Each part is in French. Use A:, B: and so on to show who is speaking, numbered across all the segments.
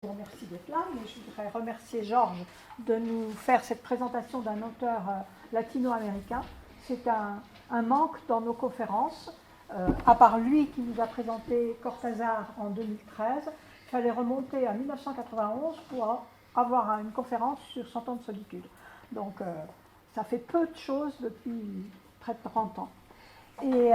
A: Je vous remercie d'être là, mais je voudrais remercier Georges de nous faire cette présentation d'un auteur latino-américain. C'est un manque dans nos conférences. À part lui qui nous a présenté Cortázar en 2013, il fallait remonter à 1991 pour avoir une conférence sur 100 ans de solitude. Donc ça fait peu de choses depuis près de 30 ans. Et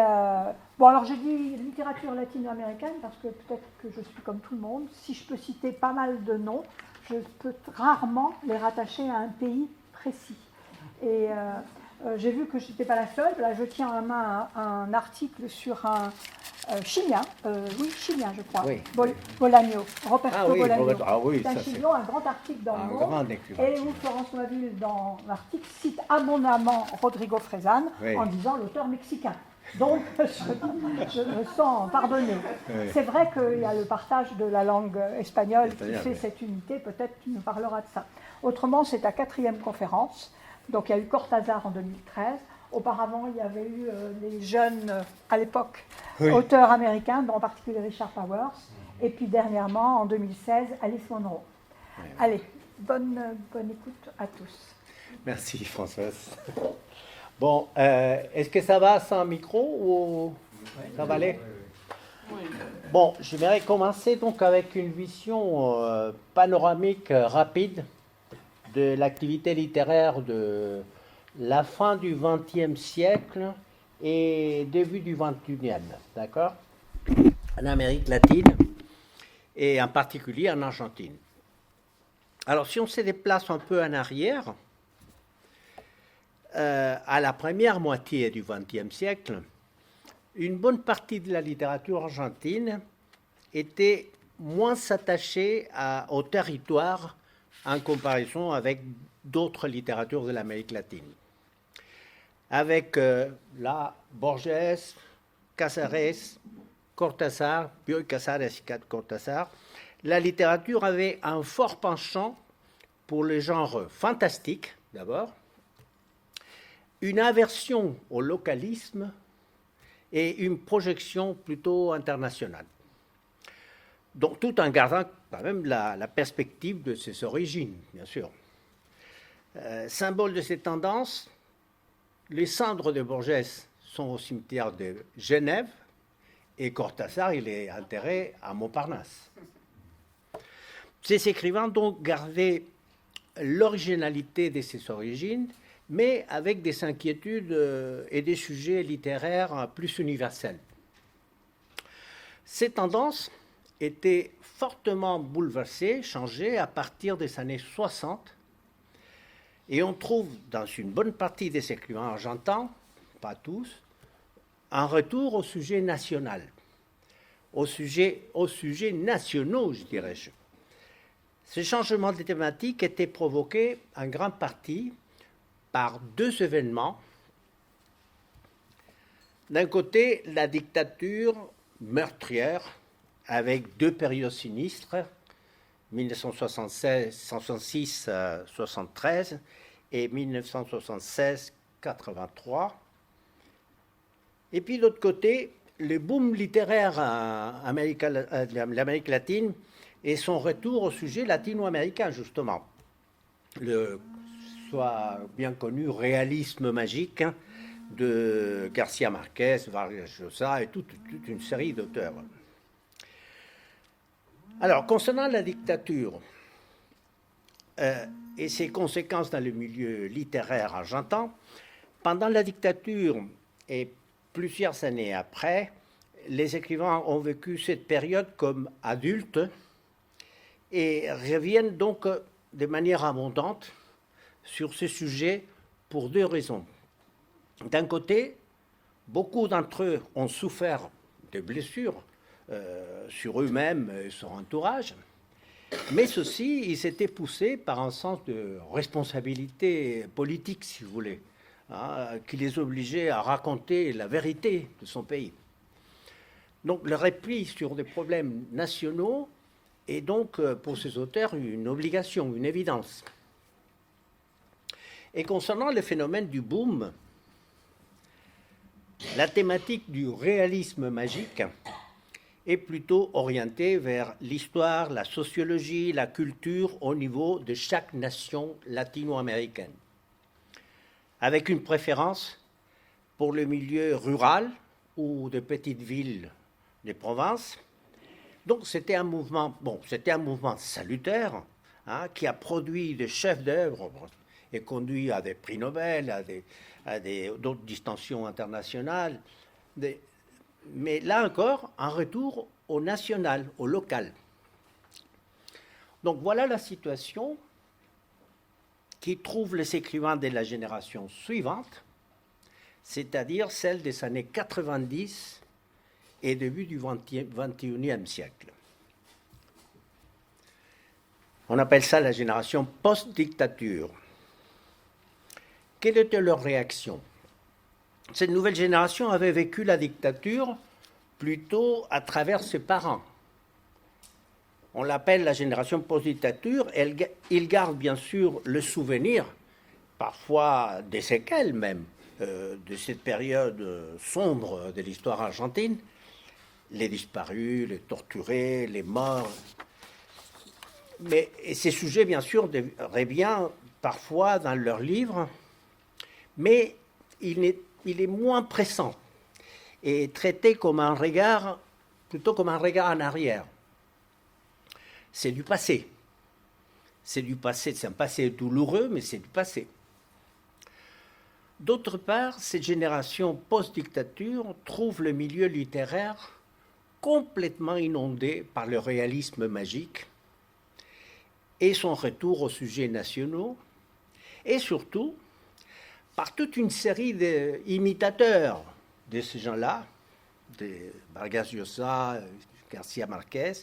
A: bon, alors j'ai dit littérature latino-américaine parce que peut-être que je suis comme tout le monde. Si je peux citer pas mal de noms, je peux rarement les rattacher à un pays précis. Et j'ai vu que je n'étais pas la seule. Là, je tiens en main un article sur un chilien, chilien, je crois,
B: Oui.
A: Bolaño, Roberto Bolaño.
B: C'est
A: un chilien, un grand article dans le Monde, et où Florence Noisville, dans l'article, cite abondamment Rodrigo Frezan en disant l'auteur mexicain. Donc, je me sens pardonnée. Oui. C'est vrai qu'il y a le partage de la langue espagnole qui fait cette unité. Peut-être tu nous parleras de ça. Autrement, c'est ta 4e conférence. Donc, il y a eu Cortázar en 2013. Auparavant, il y avait eu les jeunes, à l'époque, auteurs américains, dont en particulier Richard Powers. Et puis, dernièrement, en 2016, Alice Munro. Oui. Allez, bonne écoute à tous.
B: Merci, Françoise. Bon, est-ce que ça va sans micro ou ça va aller? Bon, j'aimerais commencer donc avec une vision panoramique rapide de l'activité littéraire de la fin du XXe siècle et début du XXIe, d'accord? En Amérique latine et en particulier en Argentine. Alors, si on se déplace un peu en arrière, à la première moitié du XXe siècle, une bonne partie de la littérature argentine était moins attachée au territoire en comparaison avec d'autres littératures de l'Amérique latine. Avec Borges, Casares, Cortázar, Bioy Casares et Cortázar, la littérature avait un fort penchant pour le genre fantastique, d'abord, une aversion au localisme et une projection plutôt internationale. Donc, tout en gardant quand même la perspective de ses origines, bien sûr. Symbole de cette tendance, les cendres de Borges sont au cimetière de Genève et Cortázar, il est enterré à Montparnasse. Ces écrivains donc gardaient l'originalité de ses origines, mais avec des inquiétudes et des sujets littéraires plus universels. Ces tendances étaient fortement bouleversées, changées à partir des années 60, et on trouve dans une bonne partie des écrivains argentins, pas tous, un retour au sujet national, aux sujets nationaux, je dirais-je. Ce changement de thématique était provoqué en grande partie par 2 événements. D'un côté, la dictature meurtrière, avec 2 périodes sinistres, 1966-73 et 1976-83. Et puis, de l'autre côté, le boom littéraire en l'Amérique latine et son retour au sujet latino-américain, justement. Soit bien connu réalisme magique de Garcia Marquez, Vargas Llosa et toute une série d'auteurs. Alors, concernant la dictature et ses conséquences dans le milieu littéraire argentin, pendant la dictature et plusieurs années après, les écrivains ont vécu cette période comme adultes et reviennent donc de manière abondante sur ce sujet pour 2 raisons. D'un côté, beaucoup d'entre eux ont souffert de blessures sur eux-mêmes et sur leur entourage, mais aussi ils étaient poussés par un sens de responsabilité politique, si vous voulez, qui les obligeait à raconter la vérité de son pays. Donc le repli sur des problèmes nationaux est donc pour ces auteurs une obligation, une évidence. Et concernant le phénomène du boom, la thématique du réalisme magique est plutôt orienté vers l'histoire, la sociologie, la culture au niveau de chaque nation latino-américaine, avec une préférence pour le milieu rural ou de petites villes des provinces. Donc c'était un mouvement salutaire, hein, qui a produit des chefs-d'œuvre et conduit à des prix Nobel, à d'autres distinctions internationales. Mais là encore, un retour au national, au local. Donc voilà la situation qui trouve les écrivains de la génération suivante, c'est-à-dire celle des années 90 et début du XXIe siècle. On appelle ça la génération post-dictature. Quelle était leur réaction? Cette nouvelle génération avait vécu la dictature plutôt à travers ses parents. On l'appelle la génération post-dictature. Ils gardent bien sûr le souvenir, parfois des séquelles même, de cette période sombre de l'histoire argentine. Les disparus, les torturés, les morts. Mais ces sujets, bien sûr, reviennent parfois dans leurs livres, mais il est moins pressant et traité comme un regard, plutôt comme un regard en arrière. C'est du passé. C'est du passé, c'est un passé douloureux, mais c'est du passé. D'autre part, cette génération post-dictature trouve le milieu littéraire complètement inondé par le réalisme magique et son retour aux sujets nationaux, et surtout par toute une série d'imitateurs de ces gens-là, de Vargas Llosa, García Márquez,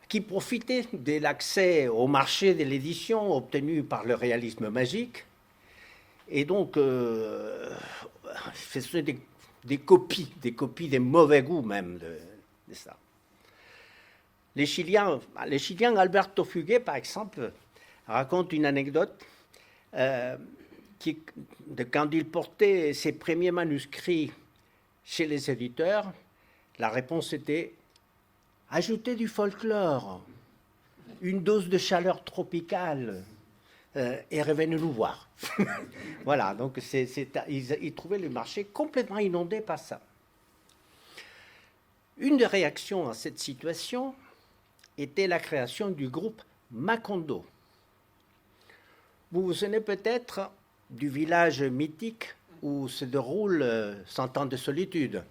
B: qui profitaient de l'accès au marché de l'édition obtenu par le réalisme magique, et donc faisaient des copies de mauvais goût même de ça. Les Chiliens, Alberto Fuguet, par exemple, raconte une anecdote quand il portait ses premiers manuscrits chez les éditeurs. La réponse était « Ajoutez du folklore, une dose de chaleur tropicale et revenez nous voir. » Voilà, donc ils trouvaient le marché complètement inondé par ça. Une des réactions à cette situation était la création du groupe Macondo. Vous vous souvenez peut-être du village mythique où se déroule Cent ans de solitude,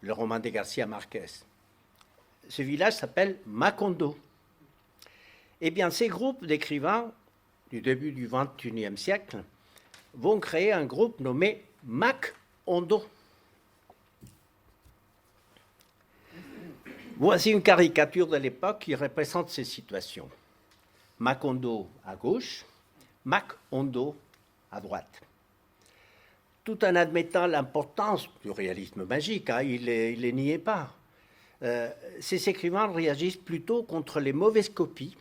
B: le roman de García Márquez. Ce village s'appelle Macondo. Eh bien, ces groupes d'écrivains du début du XXIe siècle vont créer un groupe nommé Mac-Ondo. Voici une caricature de l'époque qui représente ces situations. Macondo à gauche, Mac-Ondo à droite. Tout en admettant l'importance du réalisme magique, hein, il ne niait pas. Ces écrivains réagissent plutôt contre les mauvaises copies,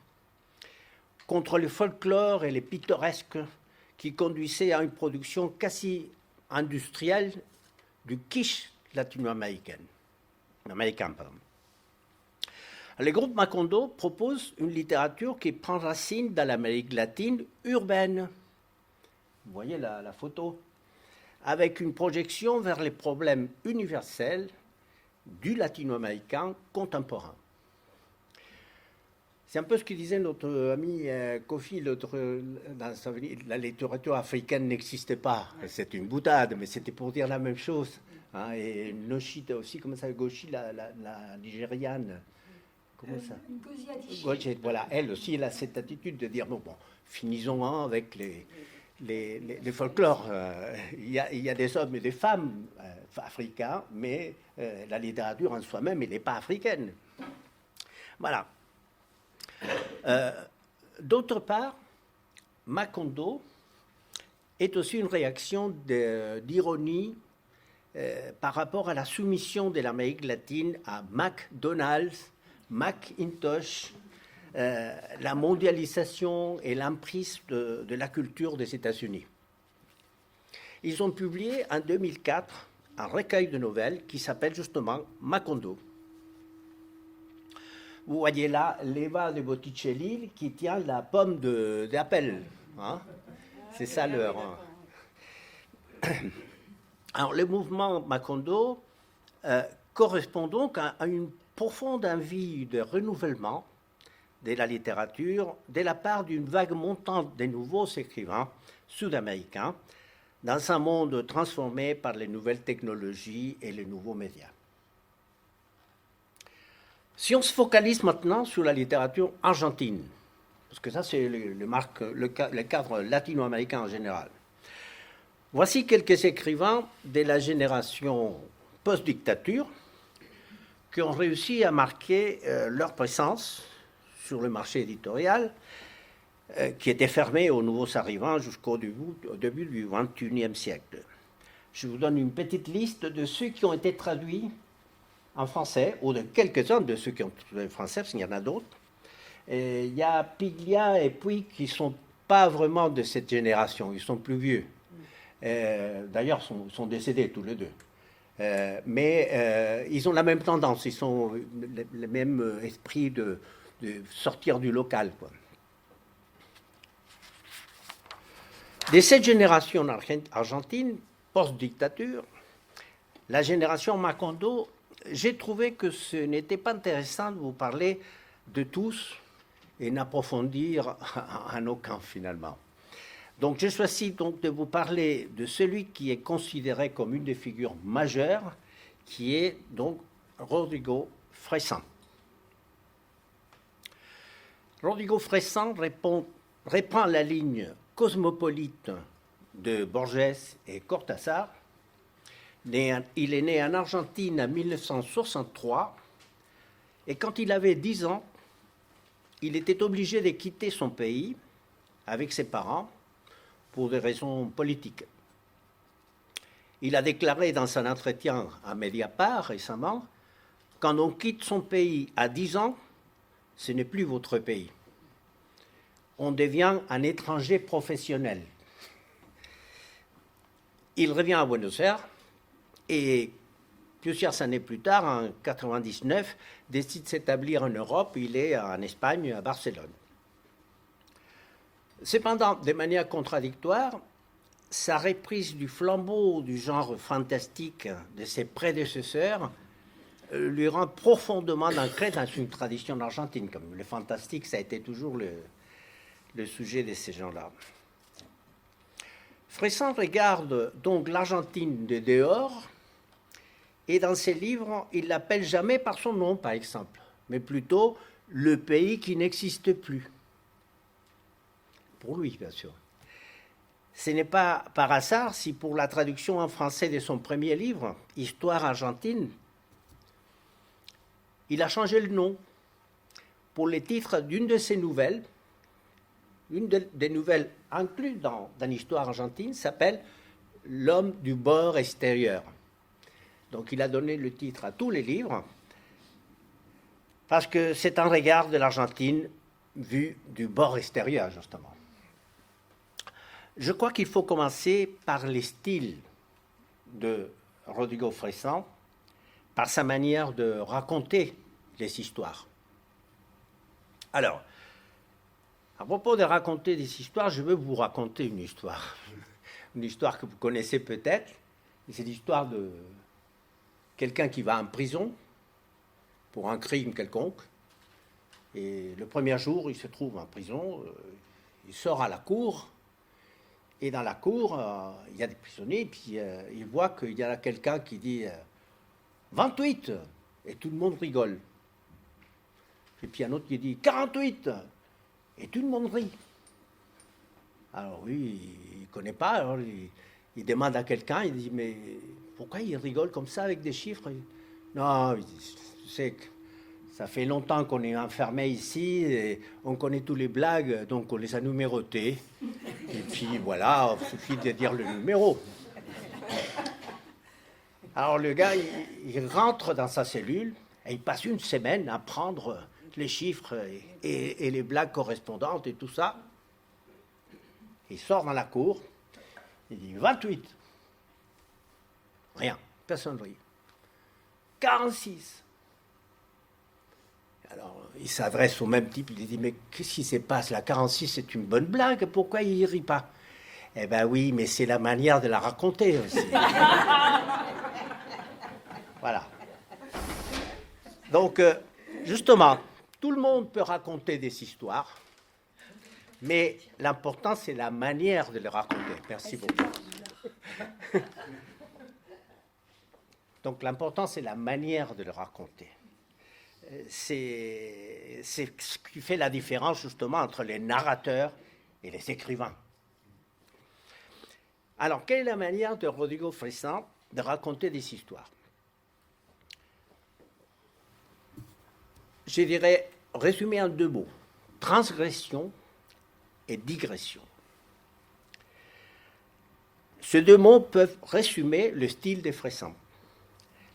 B: contre le folklore et les pittoresques qui conduisaient à une production quasi industrielle du kitsch latino-américain. Le groupe Macondo propose une littérature qui prend racine dans l'Amérique latine urbaine. Vous voyez la photo, avec une projection vers les problèmes universels du latino-américain contemporain. C'est un peu ce que disait notre ami Kofi, la littérature africaine n'existait pas. C'est une boutade, mais c'était pour dire la même chose. Hein, et Noshita aussi, comment ça, Goshi, la nigériane. Comment ça, Ngozi, voilà, elle aussi, elle a cette attitude de dire, bon, finissons avec les folklores. Il y a des hommes et des femmes africains, mais la littérature en soi-même, elle n'est pas africaine. Voilà. D'autre part, Macondo est aussi une réaction d'ironie par rapport à la soumission de l'Amérique latine à McDonald's, Macintosh, la mondialisation et l'emprise de la culture des États-Unis. Ils ont publié en 2004 un recueil de nouvelles qui s'appelle justement Macondo. vous voyez là l'Eva de Botticelli qui tient la pomme d'Apple. Hein, c'est ça l'heure. Hein. Alors, le mouvement Macondo correspond donc à une profonde envie de renouvellement de la littérature de la part d'une vague montante des nouveaux écrivains sud-américains dans un monde transformé par les nouvelles technologies et les nouveaux médias. Si on se focalise maintenant sur la littérature argentine, parce que ça c'est le cadre latino-américain en général, voici quelques écrivains de la génération post-dictature qui ont réussi à marquer leur présence sur le marché éditorial qui était fermé aux nouveaux arrivants jusqu'au début du XXIe siècle. Je vous donne une petite liste de ceux qui ont été traduits en français, ou de quelques-uns de ceux qui ont été traduits en français, parce qu'il y en a d'autres. Il y a Piglia et Puig qui ne sont pas vraiment de cette génération, ils sont plus vieux. D'ailleurs, ils sont décédés tous les deux. Mais ils ont la même tendance, ils ont le même esprit de sortir du local, quoi. De cette génération argentine, post-dictature, la génération Macondo, j'ai trouvé que ce n'était pas intéressant de vous parler de tous et n'approfondir en aucun finalement. Donc j'ai choisi donc de vous parler de celui qui est considéré comme une des figures majeures, qui est donc Rodrigo Fressan. Rodrigo Fressan reprend la ligne cosmopolite de Borges et Cortázar. Il est né en Argentine en 1963 et quand il avait 10 ans, il était obligé de quitter son pays avec ses parents pour des raisons politiques. Il a déclaré dans un entretien à Mediapart récemment, « Quand on quitte son pays à 10 ans, ce n'est plus votre pays. On devient un étranger professionnel. » Il revient à Buenos Aires et plusieurs années plus tard, en 1999, décide de s'établir en Europe. Il est en Espagne, à Barcelone. Cependant, de manière contradictoire, sa reprise du flambeau du genre fantastique de ses prédécesseurs lui rend profondément ancré dans une tradition argentine. Comme le fantastique, ça a été toujours le sujet de ces gens-là. Fressan regarde donc l'Argentine de dehors et dans ses livres, il ne l'appelle jamais par son nom, par exemple, mais plutôt le pays qui n'existe plus. Pour lui, bien sûr. Ce n'est pas par hasard si pour la traduction en français de son premier livre, Histoire argentine, il a changé le nom pour le titre d'une de ses nouvelles. Une des nouvelles incluses dans l'Histoire argentine s'appelle « L'homme du bord extérieur ». Donc il a donné le titre à tous les livres parce que c'est un regard de l'Argentine vu du bord extérieur, justement. Je crois qu'il faut commencer par les styles de Rodrigo Fressan, par sa manière de raconter les histoires. Alors, à propos de raconter des histoires, je veux vous raconter une histoire que vous connaissez peut-être. C'est l'histoire de quelqu'un qui va en prison pour un crime quelconque. Et le premier jour, il se trouve en prison, il sort à la cour. Et dans la cour, il y a des prisonniers, et puis il voit qu'il y a quelqu'un qui dit 28, et tout le monde rigole. Et puis un autre qui dit 48, et tout le monde rit. Alors lui, il ne connaît pas, alors il demande à quelqu'un, il dit mais pourquoi il rigole comme ça avec des chiffres? Non, il dit, tu sais que ça fait longtemps qu'on est enfermé ici, et on connaît tous les blagues, donc on les a numérotées. Et puis voilà, il suffit de dire le numéro. Alors le gars, il rentre dans sa cellule et il passe une semaine à prendre les chiffres et les blagues correspondantes et tout ça. Il sort dans la cour, il dit 28. Rien, personne ne rit. 46. Alors, il s'adresse au même type, il dit, mais qu'est-ce qui se passe? La 46, c'est une bonne blague, pourquoi il ne rit pas? Eh bien oui, mais c'est la manière de la raconter aussi. Voilà. Donc, justement, tout le monde peut raconter des histoires, mais l'important, c'est la manière de les raconter. Merci beaucoup. Donc, l'important, c'est la manière de le raconter. C'est ce qui fait la différence, justement, entre les narrateurs et les écrivains. Alors, quelle est la manière de Rodrigo Fressan de raconter des histoires? Je dirais, résumé en 2 mots, transgression et digression. Ces 2 mots peuvent résumer le style de Fressan.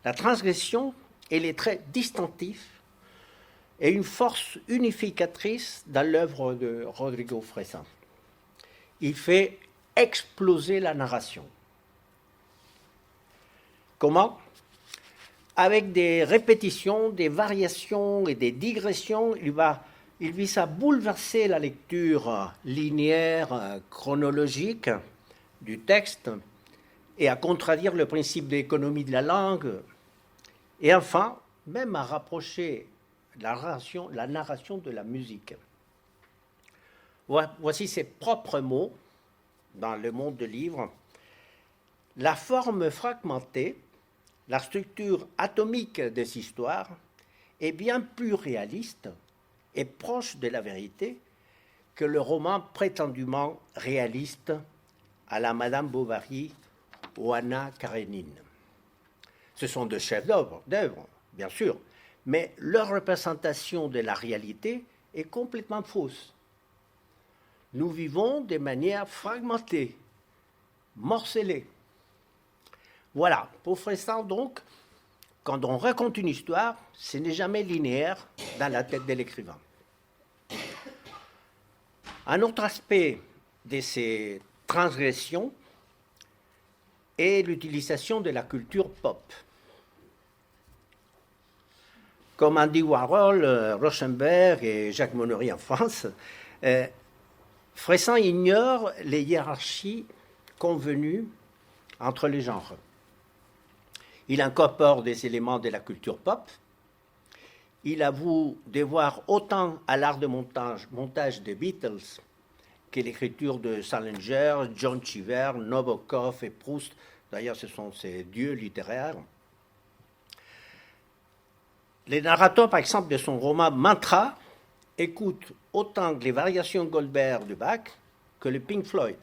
B: La transgression est les traits distinctifs et une force unificatrice dans l'œuvre de Rodrigo Fressan. Il fait exploser la narration. Comment? Avec des répétitions, des variations et des digressions, il vise à bouleverser la lecture linéaire, chronologique du texte et à contredire le principe d'économie de la langue et enfin, même à rapprocher la narration de la musique. Voici ses propres mots dans Le Monde de Livres. La forme fragmentée, la structure atomique des histoires est bien plus réaliste et proche de la vérité que le roman prétendument réaliste à la Madame Bovary ou Anna Karénine. Ce sont de chefs-d'œuvre, bien sûr, mais leur représentation de la réalité est complètement fausse. Nous vivons de manière fragmentée, morcelée. Voilà, pour Fressan, donc, quand on raconte une histoire, ce n'est jamais linéaire dans la tête de l'écrivain. Un autre aspect de ces transgressions est l'utilisation de la culture pop. Comme Andy Warhol, Rauschenberg et Jacques Monnery en France, Fressan ignore les hiérarchies convenues entre les genres. Il incorpore des éléments de la culture pop. Il avoue devoir autant à l'art de montage des Beatles que l'écriture de Salinger, John Cheever, Nabokov et Proust. D'ailleurs, ce sont ses dieux littéraires. Les narrateurs, par exemple, de son roman Mantra, écoutent autant les variations Goldberg de Bach que le Pink Floyd.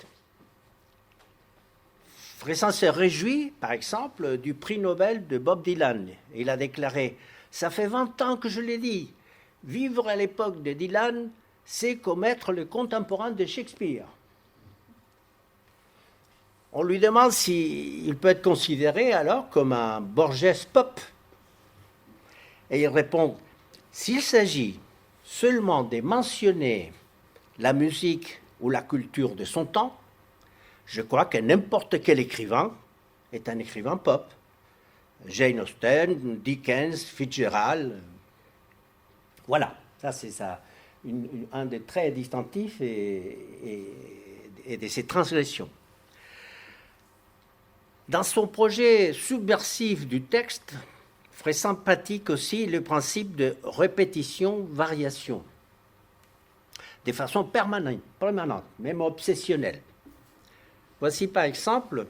B: Fressan se réjouit, par exemple, du prix Nobel de Bob Dylan. Il a déclaré « Ça fait 20 ans que je l'ai dit, vivre à l'époque de Dylan, c'est comme être le contemporain de Shakespeare. » On lui demande s'il peut être considéré alors comme un Borges pop. Et il répond « S'il s'agit seulement de mentionner la musique ou la culture de son temps, je crois que n'importe quel écrivain est un écrivain pop. Jane Austen, Dickens, Fitzgerald. Voilà, ça c'est ça, un des traits distinctifs et de ces transgressions. Dans son projet subversif du texte, Fressan pratique aussi le principe de répétition-variation, de façon permanente, même obsessionnelle. Voici par exemple,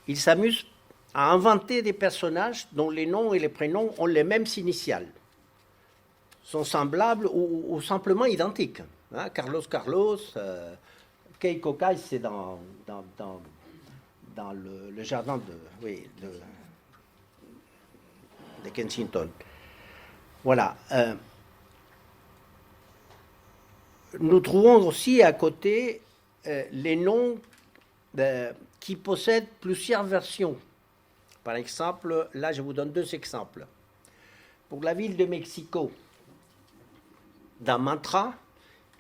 B: il s'amuse à inventer des personnages dont les noms et les prénoms ont les mêmes initiales, sont semblables ou simplement identiques. Hein, Carlos, Keiko Kai, c'est dans le jardin de Kensington. Voilà. Nous trouvons aussi à côté les noms qui possèdent plusieurs versions. Par exemple, là, je vous donne 2 exemples. Pour la ville de Mexico, dans Mantra,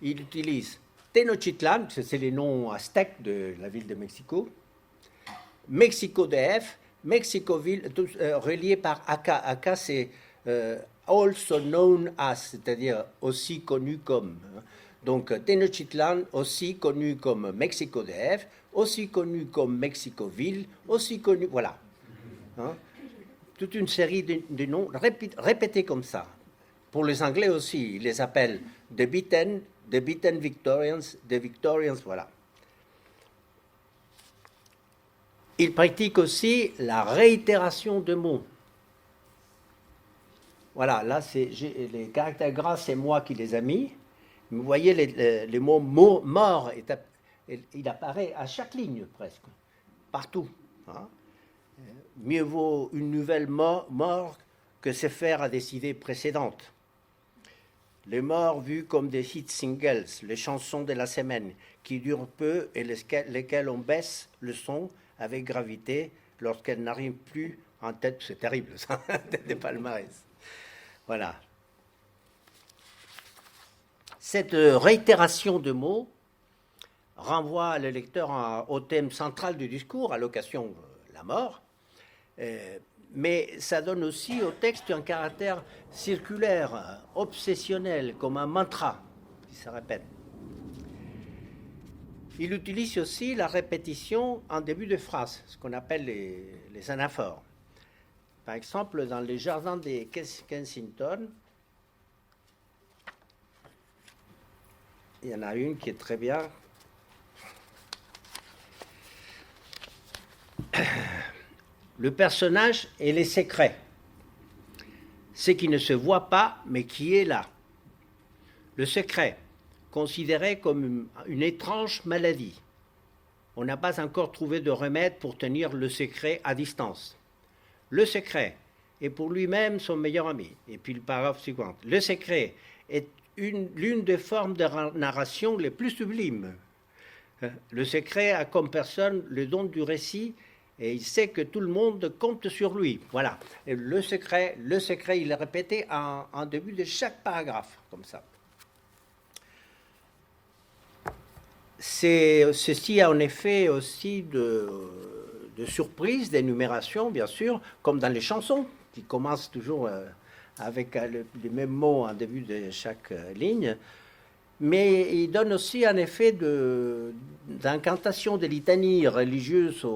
B: il utilise Tenochtitlan, c'est les noms aztèques de la ville de Mexico, Mexico DF, Mexico-Ville, relié par Aka. Aka, c'est also known as, c'est-à-dire aussi connu comme. Donc Tenochtitlan, aussi connu comme Mexico DF, aussi connu comme Mexico-Ville, aussi connu, voilà. Hein? Toute une série de noms répétés comme ça. Pour les Anglais aussi, ils les appellent the Beaten Victorians, the Victorians, voilà. Ils pratiquent aussi la réitération de mots. Voilà, là, les caractères gras, c'est moi qui les ai mis. Vous voyez, les mots mort, il apparaît à chaque ligne presque, partout. Hein. Mieux vaut une nouvelle mort que se faire à des idées précédentes. Les morts vus comme des hit singles, les chansons de la semaine, qui durent peu et lesquelles on baisse le son avec gravité lorsqu'elles n'arrivent plus en tête. C'est terrible, ça, des palmarès. Voilà. Cette réitération de mots renvoie le lecteur au thème central du discours, à l'occasion la mort, mais ça donne aussi au texte un caractère circulaire, obsessionnel, comme un mantra qui se répète. Il utilise aussi la répétition en début de phrase, ce qu'on appelle les anaphores. Par exemple, dans les jardins de Kensington, il y en a une qui est très bien. Le personnage et les secrets. Ce qui ne se voit pas, mais qui est là. Le secret, considéré comme une étrange maladie. On n'a pas encore trouvé de remède pour tenir le secret à distance. Le secret est pour lui-même son meilleur ami. Et puis le paragraphe suivant. Le secret est l'une des formes de narration les plus sublimes. Le secret a comme personne le don du récit et il sait que tout le monde compte sur lui. Voilà. Et le secret, il est répété en début de chaque paragraphe, comme ça. Ceci a en effet aussi de surprises, d'énumération, bien sûr, comme dans les chansons, qui commencent toujours avec les mêmes mots en début de chaque ligne. Mais il donne aussi un effet d'incantation, de litanie religieuse,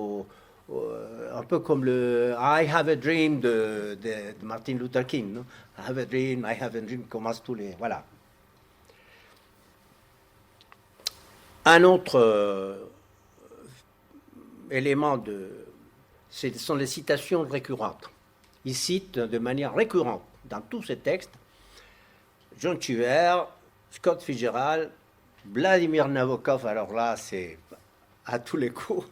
B: un peu comme le I Have a Dream de Martin Luther King. Non? I have a dream, commence tous les... Voilà. Un autre élément ce sont les citations récurrentes. Il cite de manière récurrente dans tous ses textes John Cheever, Scott Fitzgerald, Vladimir Nabokov, alors là c'est à tous les coups,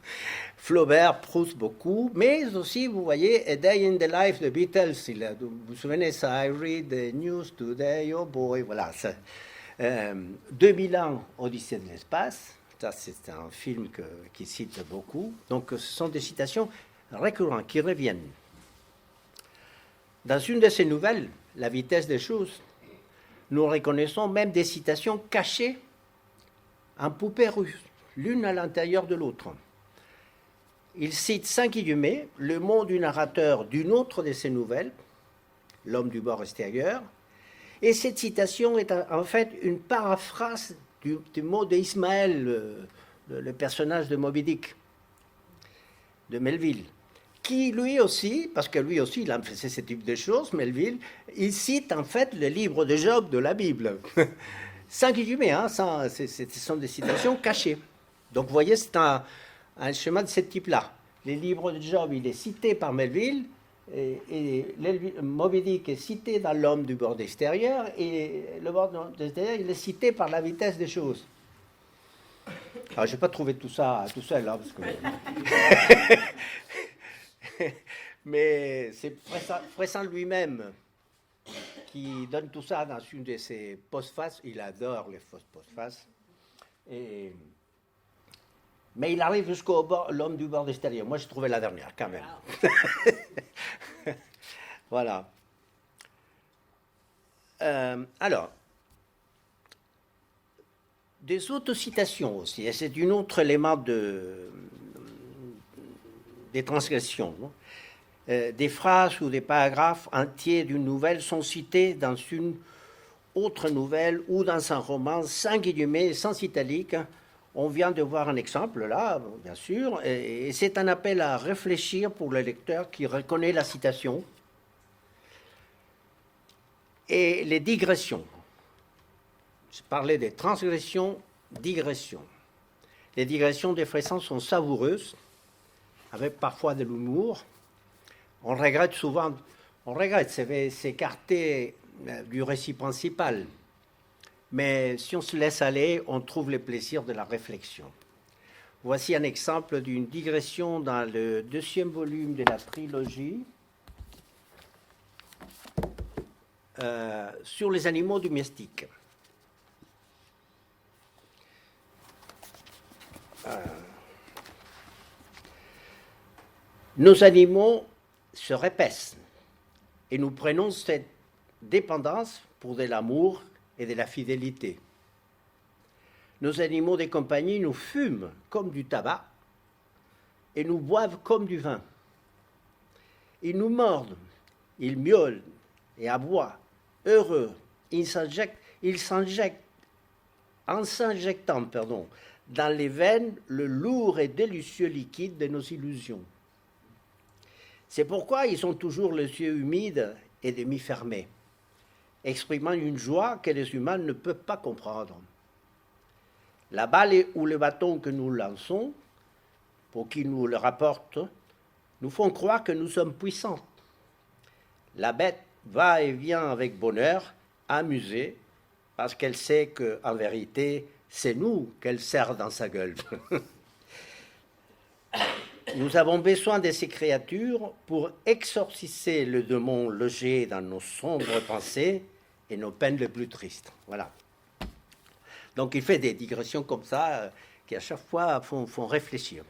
B: Flaubert, Proust beaucoup, mais aussi vous voyez A Day in the Life de Beatles, vous vous souvenez ça, I read the news today, oh boy, voilà. Ça, 2000 ans, Odyssée de l'espace, ça c'est un film qui cite beaucoup, donc ce sont des citations récurrentes qui reviennent. Dans une de ces nouvelles, La vitesse des choses, nous reconnaissons même des citations cachées en poupées russes, l'une à l'intérieur de l'autre. Il cite sans guillemets le mot du narrateur d'une autre de ses nouvelles, L'homme du bord extérieur, et cette citation est en fait une paraphrase du mot d'Ismaël, le personnage de Moby Dick, de Melville, qui lui aussi, parce que lui aussi il a fait ce type de choses, Melville, il cite en fait le livre de Job de la Bible. Sans guillemets, hein, ce sont des citations cachées. Donc vous voyez, c'est un schéma de ce type-là. Les livres de Job, il est cité par Melville, et Moby Dick est cité dans L'homme du bord extérieur, et le bord extérieur, il est cité par La vitesse des choses. Alors, je n'ai pas trouvé tout ça tout seul, hein, parce que... Mais c'est Fresson lui-même qui donne tout ça dans une de ses postfaces. Il adore les fausses postfaces. Mais il arrive jusqu'au L'homme du bord extérieur. Moi, j'ai trouvé la dernière, quand même. Wow. Voilà. Alors, des autocitations aussi. Et c'est un autre élément des transgressions. Non? des phrases ou des paragraphes entiers d'une nouvelle sont cités dans une autre nouvelle ou dans un roman sans guillemets, sans italique. On vient de voir un exemple là, bien sûr, et c'est un appel à réfléchir pour le lecteur qui reconnaît la citation. Et les digressions. Je parlais des transgressions, digressions. Les digressions de Fressan sont savoureuses, avec parfois de l'humour. On regrette s'écarter du récit principal. Mais si on se laisse aller, on trouve le plaisir de la réflexion. Voici un exemple d'une digression dans le 2e volume de la trilogie sur les animaux domestiques. Nos animaux se répaissent et nous prenons cette dépendance pour de l'amour et de la fidélité. Nos animaux de compagnie nous fument comme du tabac et nous boivent comme du vin. Ils nous mordent, ils miaulent et aboient, heureux. Ils s'injectent, en s'injectant, dans les veines le lourd et délicieux liquide de nos illusions. C'est pourquoi ils ont toujours les yeux humides et demi-fermés, exprimant une joie que les humains ne peuvent pas comprendre. La balle ou le bâton que nous lançons, pour qu'ils nous le rapportent, nous font croire que nous sommes puissants. La bête va et vient avec bonheur, amusée, parce qu'elle sait qu'en vérité, c'est nous qu'elle serre dans sa gueule. Nous avons besoin de ces créatures pour exorciser le démon logé dans nos sombres pensées et nos peines les plus tristes. Voilà. Donc il fait des digressions comme ça qui à chaque fois font réfléchir.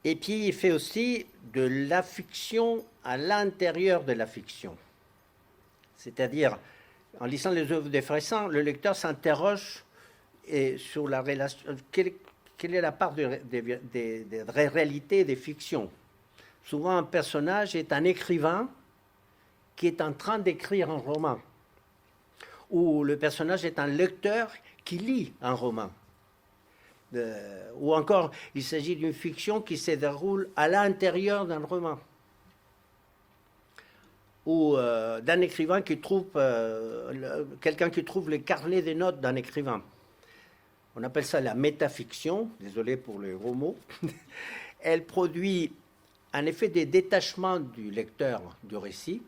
B: Et puis il fait aussi de la fiction à l'intérieur de la fiction. C'est-à-dire, en lisant les œuvres de Fressan, le lecteur s'interroge sur la relation... Quelle est la part de réalité et de fiction? Souvent, un personnage est un écrivain qui est en train d'écrire un roman. Ou le personnage est un lecteur qui lit un roman. Ou encore, il s'agit d'une fiction qui se déroule à l'intérieur d'un roman. Ou d'un écrivain qui trouve... quelqu'un qui trouve les carnets des notes d'un écrivain. On appelle ça la métafiction, désolé pour le gros mot. Elle produit un effet de détachement du lecteur du récit.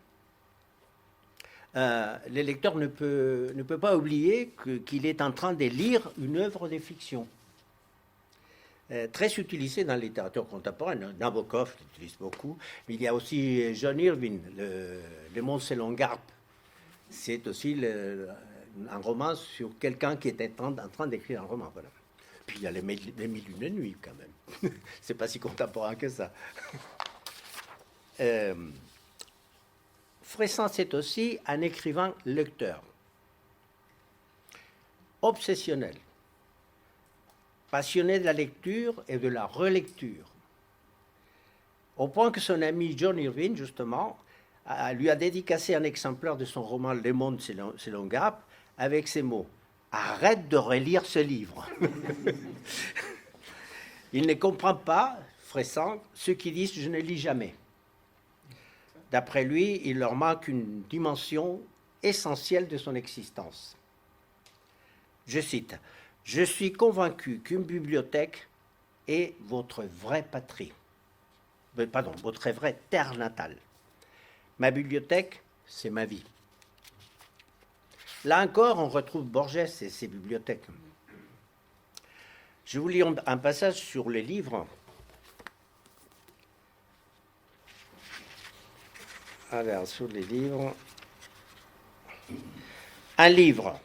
B: Le lecteur ne peut pas oublier qu'il est en train de lire une œuvre de fiction. Très utilisée dans la littérature contemporaine. Nabokov l'utilise beaucoup, mais il y a aussi John Irving, Le Monde selon Garp. C'est aussi un roman sur quelqu'un qui était en train d'écrire un roman. Voilà. Puis il y a les Mille et une nuits, quand même. C'est pas si contemporain que ça. Fressan, c'est aussi un écrivain lecteur. Obsessionnel. Passionné de la lecture et de la relecture. Au point que son ami John Irving, justement, lui a dédicacé un exemplaire de son roman Le Monde selon Garp avec ces mots: « Arrête de relire ce livre !» Il ne comprend pas, Fressan, ceux qui disent « je ne lis jamais ». D'après lui, il leur manque une dimension essentielle de son existence. Je cite: « Je suis convaincu qu'une bibliothèque est votre vraie patrie. Votre vraie terre natale. Ma bibliothèque, c'est ma vie. » Là encore, on retrouve Borges et ses bibliothèques. Je vous lis un passage sur les livres. Alors, sur les livres. Un livre.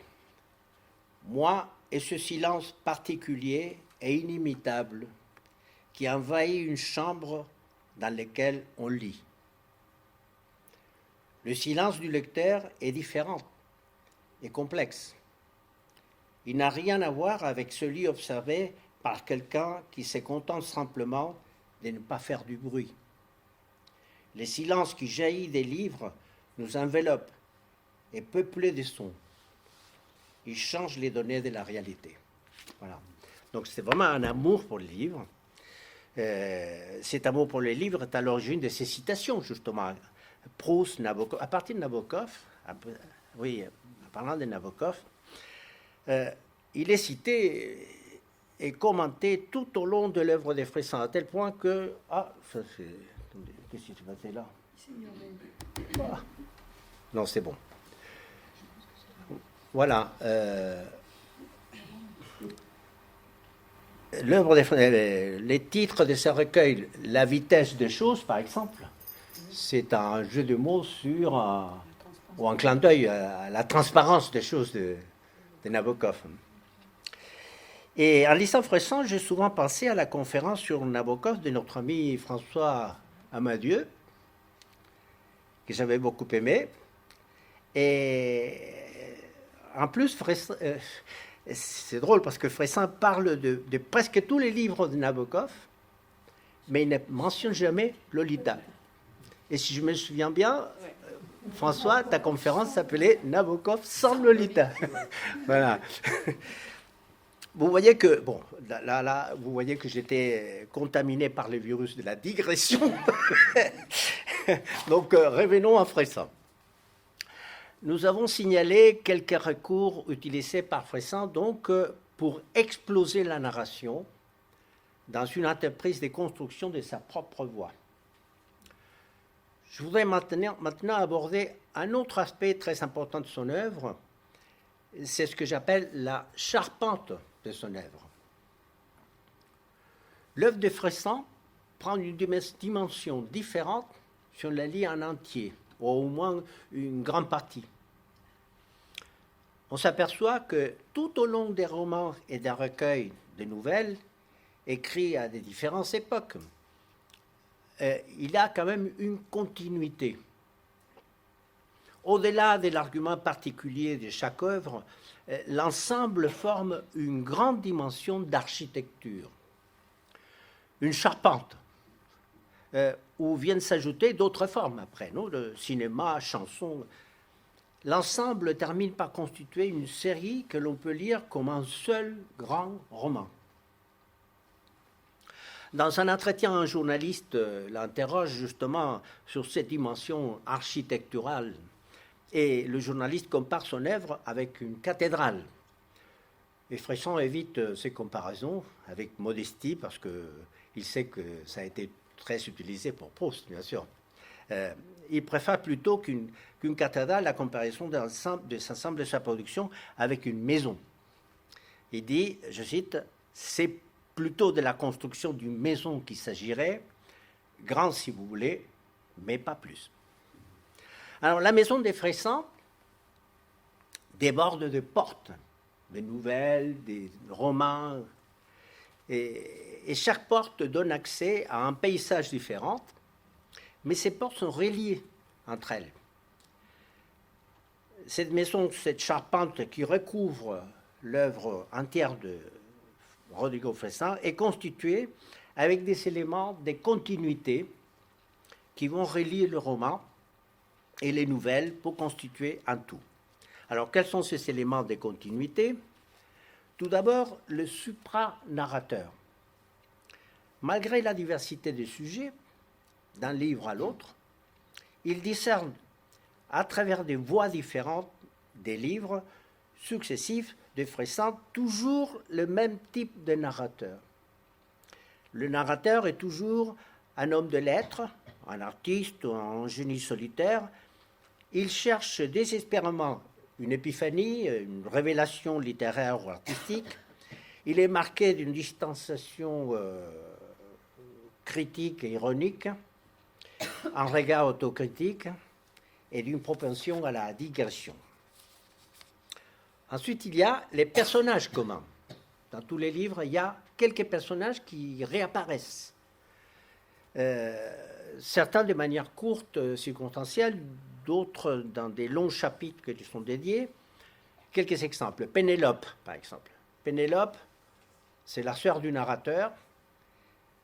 B: Moi et ce silence particulier et inimitable qui envahit une chambre dans laquelle on lit. Le silence du lecteur est différent et complexe. Il n'a rien à voir avec celui observé par quelqu'un qui se contente simplement de ne pas faire du bruit. Les silences qui jaillissent des livres nous enveloppent et peuplés de sons. Ils changent les données de la réalité. Voilà. Donc c'est vraiment un amour pour le livre. Cet amour pour les livres est à l'origine de ces citations, justement. Proust, Nabokov, à partir de Nabokov, en parlant de Nabokov, il est cité et commenté tout au long de l'œuvre de Fressan, à tel point que... Ah, ça c'est... Qu'est-ce qui s'est passé là? Ah. Non, c'est bon. Voilà. L'œuvre les titres de ce recueil, La vitesse des choses, par exemple, c'est un jeu de mots sur ou un clin d'œil à la transparence des choses de Nabokov. Et en lisant Fressan, j'ai souvent pensé à la conférence sur Nabokov de notre ami François Amadieu, que j'avais beaucoup aimé. Et en plus, c'est drôle parce que Fressan parle de presque tous les livres de Nabokov, mais il ne mentionne jamais Lolita. Et si je me souviens bien, François, ta conférence s'appelait Nabokov sans Lolita. Voilà. Vous voyez que, bon, là, vous voyez que j'étais contaminé par le virus de la digression. Donc, revenons à Fressan. Nous avons signalé quelques recours utilisés par Fressan, donc, pour exploser la narration dans une entreprise de construction de sa propre voix. Je voudrais maintenant aborder un autre aspect très important de son œuvre, c'est ce que j'appelle la charpente de son œuvre. L'œuvre de Fressan prend une dimension différente si on la lit en entier, ou au moins une grande partie. On s'aperçoit que tout au long des romans et des recueils de nouvelles, écrits à des différentes époques, il y a quand même une continuité. Au-delà de l'argument particulier de chaque œuvre, l'ensemble forme une grande dimension d'architecture, une charpente, où viennent s'ajouter d'autres formes après, non, le cinéma, chanson. L'ensemble termine par constituer une série que l'on peut lire comme un seul grand roman. Dans un entretien, un journaliste l'interroge justement sur cette dimension architecturale. Et le journaliste compare son œuvre avec une cathédrale. Et Fressan évite ces comparaisons avec modestie parce qu'il sait que ça a été très utilisé pour Proust, bien sûr. Il préfère plutôt qu'une cathédrale la comparaison de l'ensemble de sa production avec une maison. Il dit, je cite, « C'est plutôt de la construction d'une maison qu'il s'agirait, grand si vous voulez, mais pas plus. » Alors, la maison des Fressan déborde de portes, des nouvelles, des romans, et chaque porte donne accès à un paysage différent, mais ces portes sont reliées entre elles. Cette maison, cette charpente qui recouvre l'œuvre entière de Rodrigo Fressan est constituée avec des éléments, des continuités qui vont relier le roman et les nouvelles pour constituer un tout. Alors, quels sont ces éléments de continuité? Tout d'abord, le supranarrateur. Malgré la diversité des sujets, d'un livre à l'autre, il discerne à travers des voix différentes des livres successifs de Fressan toujours le même type de narrateur. Le narrateur est toujours un homme de lettres, un artiste ou un génie solitaire. Il cherche désespérément une épiphanie, une révélation littéraire ou artistique. Il est marqué d'une distanciation critique et ironique, un regard autocritique et d'une propension à la digression. Ensuite, il y a les personnages communs. Dans tous les livres, il y a quelques personnages qui réapparaissent. Certains de manière courte, circonstancielle, d'autres dans des longs chapitres qui sont dédiés. Quelques exemples. Pénélope, par exemple. Pénélope, c'est la sœur du narrateur.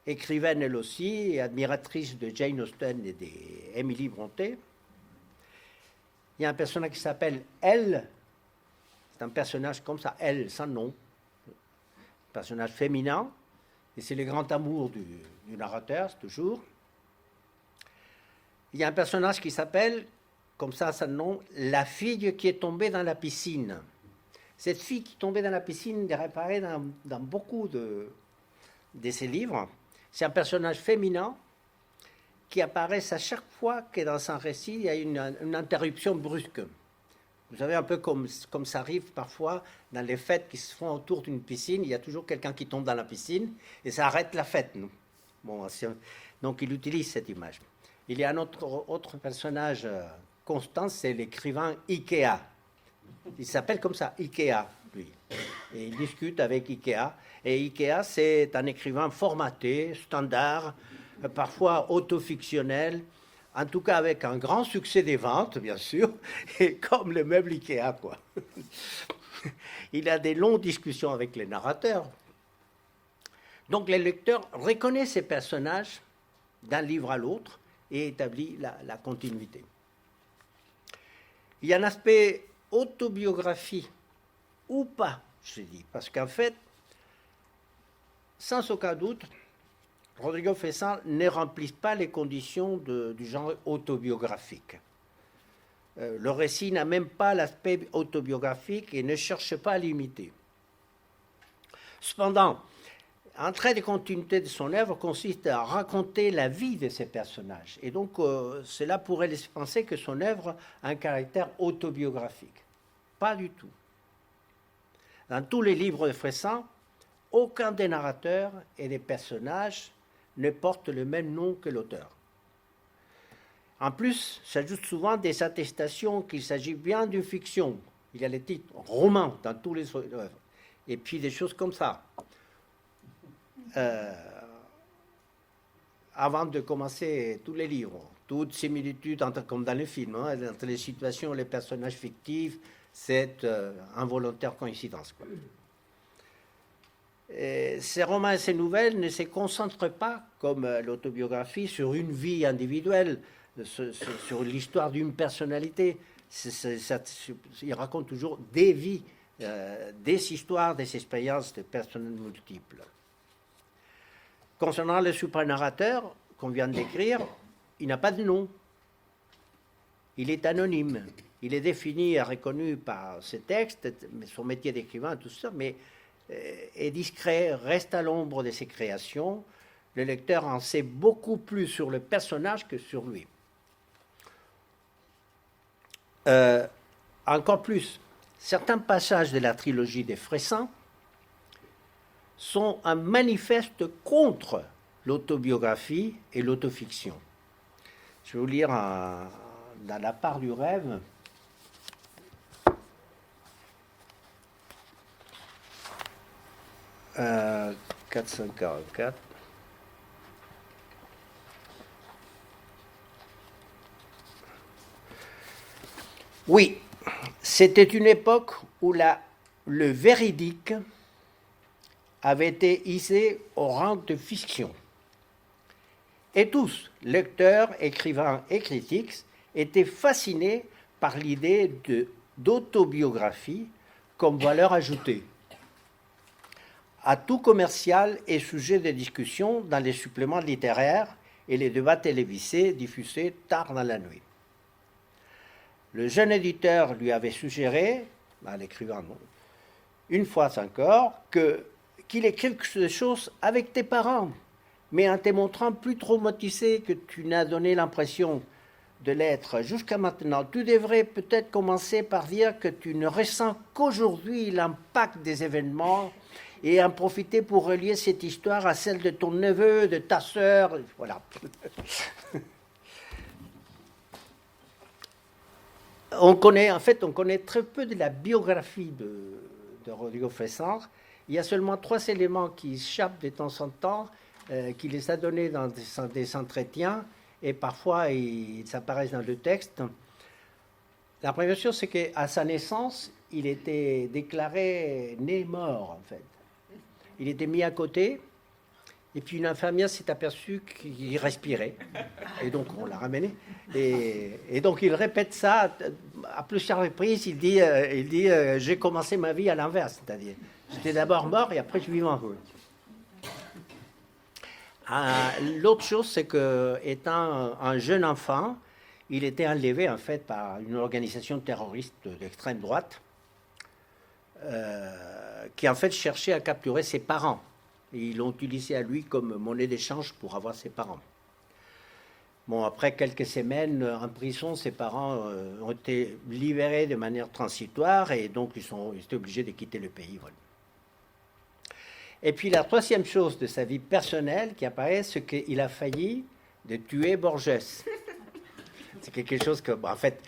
B: écrivaine elle aussi, et admiratrice de Jane Austen et d'Emily Brontë. Il y a un personnage qui s'appelle Elle. C'est un personnage comme ça, Elle, sans nom. Un personnage féminin. Et c'est le grand amour du narrateur, c'est toujours. Il y a un personnage qui s'appelle, comme ça, sans nom, La fille qui est tombée dans la piscine. Cette fille qui est tombée dans la piscine apparaît dans beaucoup de ses livres. C'est un personnage féminin qui apparaît à chaque fois que dans un récit, il y a une interruption brusque. Vous savez, un peu comme ça arrive parfois dans les fêtes qui se font autour d'une piscine, il y a toujours quelqu'un qui tombe dans la piscine et ça arrête la fête. Bon, donc il utilise cette image. Il y a un autre personnage constant, c'est l'écrivain Ikea. Il s'appelle comme ça, Ikea, lui. Et il discute avec Ikea. Et Ikea, c'est un écrivain formaté, standard, parfois autofictionnel, en tout cas avec un grand succès des ventes, bien sûr, et comme le meuble Ikea, quoi. Il a des longues discussions avec les narrateurs. Donc le lecteur reconnaît ces personnages d'un livre à l'autre et établit la continuité. Il y a un aspect autobiographie ou pas, je dis, parce qu'en fait, sans aucun doute, Rodrigo Fessin ne remplit pas les conditions du genre autobiographique. Le récit n'a même pas l'aspect autobiographique et ne cherche pas à l'imiter. Cependant, un trait de continuité de son œuvre consiste à raconter la vie de ces personnages. Et donc, cela pourrait laisser penser que son œuvre a un caractère autobiographique. Pas du tout. Dans tous les livres de Fessin, aucun des narrateurs et des personnages ne porte le même nom que l'auteur. En plus, s'ajoutent souvent des attestations qu'il s'agit bien d'une fiction. Il y a les titres romans dans tous les œuvres. Et puis des choses comme ça. Avant de commencer tous les livres, toute similitude comme dans les films, hein, entre les situations et les personnages fictifs, c'est involontaire coïncidence, quoi. Ces romans et ces nouvelles ne se concentrent pas, comme l'autobiographie, sur une vie individuelle, sur l'histoire d'une personnalité. Ils racontent toujours des vies, des histoires, des expériences de personnes multiples. Concernant le supranarrateur qu'on vient de décrire, il n'a pas de nom. Il est anonyme. Il est défini et reconnu par ses textes, son métier d'écrivain, tout ça, mais est discret, reste à l'ombre de ses créations. Le lecteur en sait beaucoup plus sur le personnage que sur lui. Encore plus, certains passages de la trilogie des Fressin sont un manifeste contre l'autobiographie et l'autofiction. Je vais vous lire dans La part du rêve. Euh, 444. Oui, c'était une époque où le véridique avait été hissé au rang de fiction. Et tous, lecteurs, écrivains et critiques, étaient fascinés par l'idée d'autobiographie comme valeur ajoutée. À tout commercial est sujet de discussion dans les suppléments littéraires et les débats télévisés diffusés tard dans la nuit. Le jeune éditeur lui avait suggéré, à l'écrivain non, une fois encore, qu'il écrive quelque chose avec tes parents, mais en te montrant plus traumatisé que tu n'as donné l'impression de l'être jusqu'à maintenant. Tu devrais peut-être commencer par dire que tu ne ressens qu'aujourd'hui l'impact des événements et en profiter pour relier cette histoire à celle de ton neveu, de ta sœur, voilà. On connaît très peu de la biographie de Rodrigo Fessin. Il y a seulement 3 éléments qui échappent de temps en temps, qu'il les a donnés dans des entretiens, et parfois ils apparaissent dans le texte. La première chose, c'est qu'à sa naissance, il était déclaré né mort, en fait. Il était mis à côté, Et puis une infirmière s'est aperçue qu'il respirait. Et donc on l'a ramené. Et donc il répète ça à plusieurs reprises. Il dit j'ai commencé ma vie à l'inverse. C'est-à-dire, j'étais d'abord mort et après je vivais heureux. L'autre chose, c'est que, étant un jeune enfant, il était enlevé en fait par une organisation terroriste d'extrême droite qui en fait cherchait à capturer ses parents. Et ils l'ont utilisé à lui comme monnaie d'échange pour avoir ses parents. Bon, après quelques semaines en prison, ses parents ont été libérés de manière transitoire et donc ils étaient obligés de quitter le pays. Voilà. Et puis la troisième chose de sa vie personnelle qui apparaît, c'est qu'il a failli de tuer Borges. C'est quelque chose que, en fait,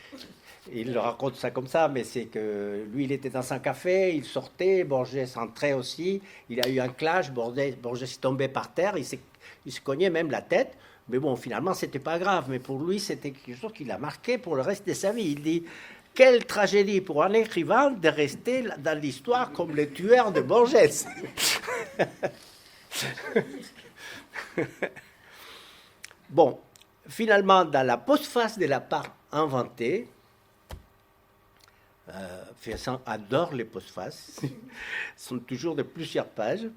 B: il le raconte ça comme ça, mais c'est que lui, il était dans un café, il sortait, Borges entrait aussi, il a eu un clash, Borges est tombé par terre, il se cognait même la tête, mais bon, finalement, c'était pas grave, mais pour lui, c'était quelque chose qui l'a marqué pour le reste de sa vie. Il dit, quelle tragédie pour un écrivain de rester dans l'histoire comme le tueur de Borges. Bon, finalement, dans la postface de la part inventée, Fressan adore les postfaces, sont toujours de plusieurs pages.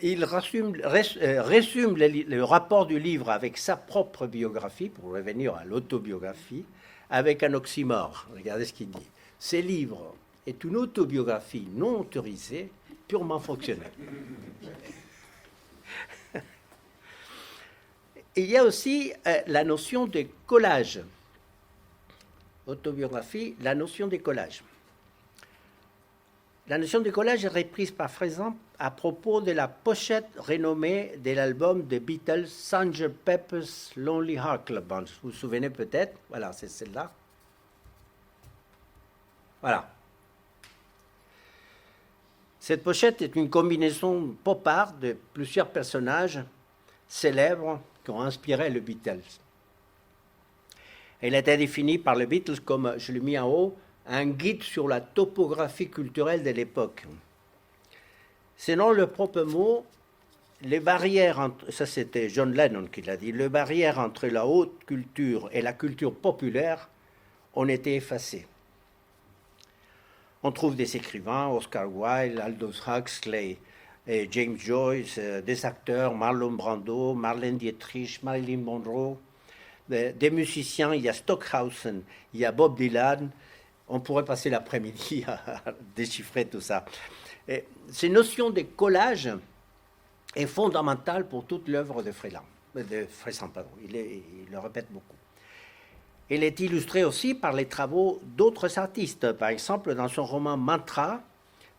B: Il résume le rapport du livre avec sa propre biographie, pour revenir à l'autobiographie, avec un oxymore. Regardez ce qu'il dit. Ce livre est une autobiographie non autorisée, purement fonctionnelle. Il y a aussi la notion de collage. Autobiographie, la notion de collage. La notion de collage est reprise par Fressan à propos de la pochette renommée de l'album des Beatles, Sgt. Pepper's Lonely Hearts Club Band. Vous vous souvenez peut-être? Voilà, c'est celle-là. Voilà. Cette pochette est une combinaison pop art de plusieurs personnages célèbres qui ont inspiré les Beatles. Elle a été définie par les Beatles comme, je l'ai mis en haut, un guide sur la topographie culturelle de l'époque. Selon le propre mot, les barrières entre, ça c'était John Lennon qui l'a dit, les barrières entre la haute culture et la culture populaire ont été effacées. On trouve des écrivains, Oscar Wilde, Aldous Huxley, et James Joyce, des acteurs, Marlon Brando, Marlène Dietrich, Marilyn Monroe, des musiciens, il y a Stockhausen, il y a Bob Dylan. On pourrait passer l'après-midi à déchiffrer tout ça. Et cette notion de collage est fondamentale pour toute l'œuvre de Fressan. Il le répète beaucoup. Elle est illustrée aussi par les travaux d'autres artistes. Par exemple, dans son roman Mantra,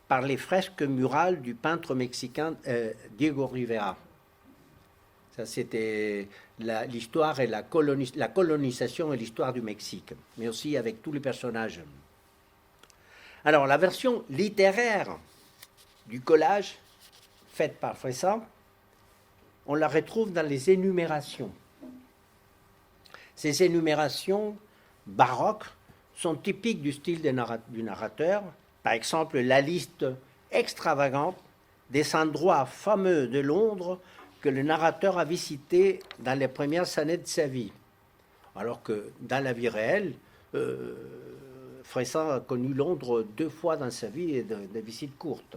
B: par les fresques murales du peintre mexicain Diego Rivera. Ça, c'était l'histoire et la colonisation et l'histoire du Mexique, mais aussi avec tous les personnages. Alors, la version littéraire du collage faite par Fressan, on la retrouve dans les énumérations. Ces énumérations baroques sont typiques du style du narrateur. Par exemple, la liste extravagante des endroits fameux de Londres que le narrateur a visités dans les premières années de sa vie. Alors que dans la vie réelle, Fressan a connu Londres 2 fois dans sa vie et de visites courtes.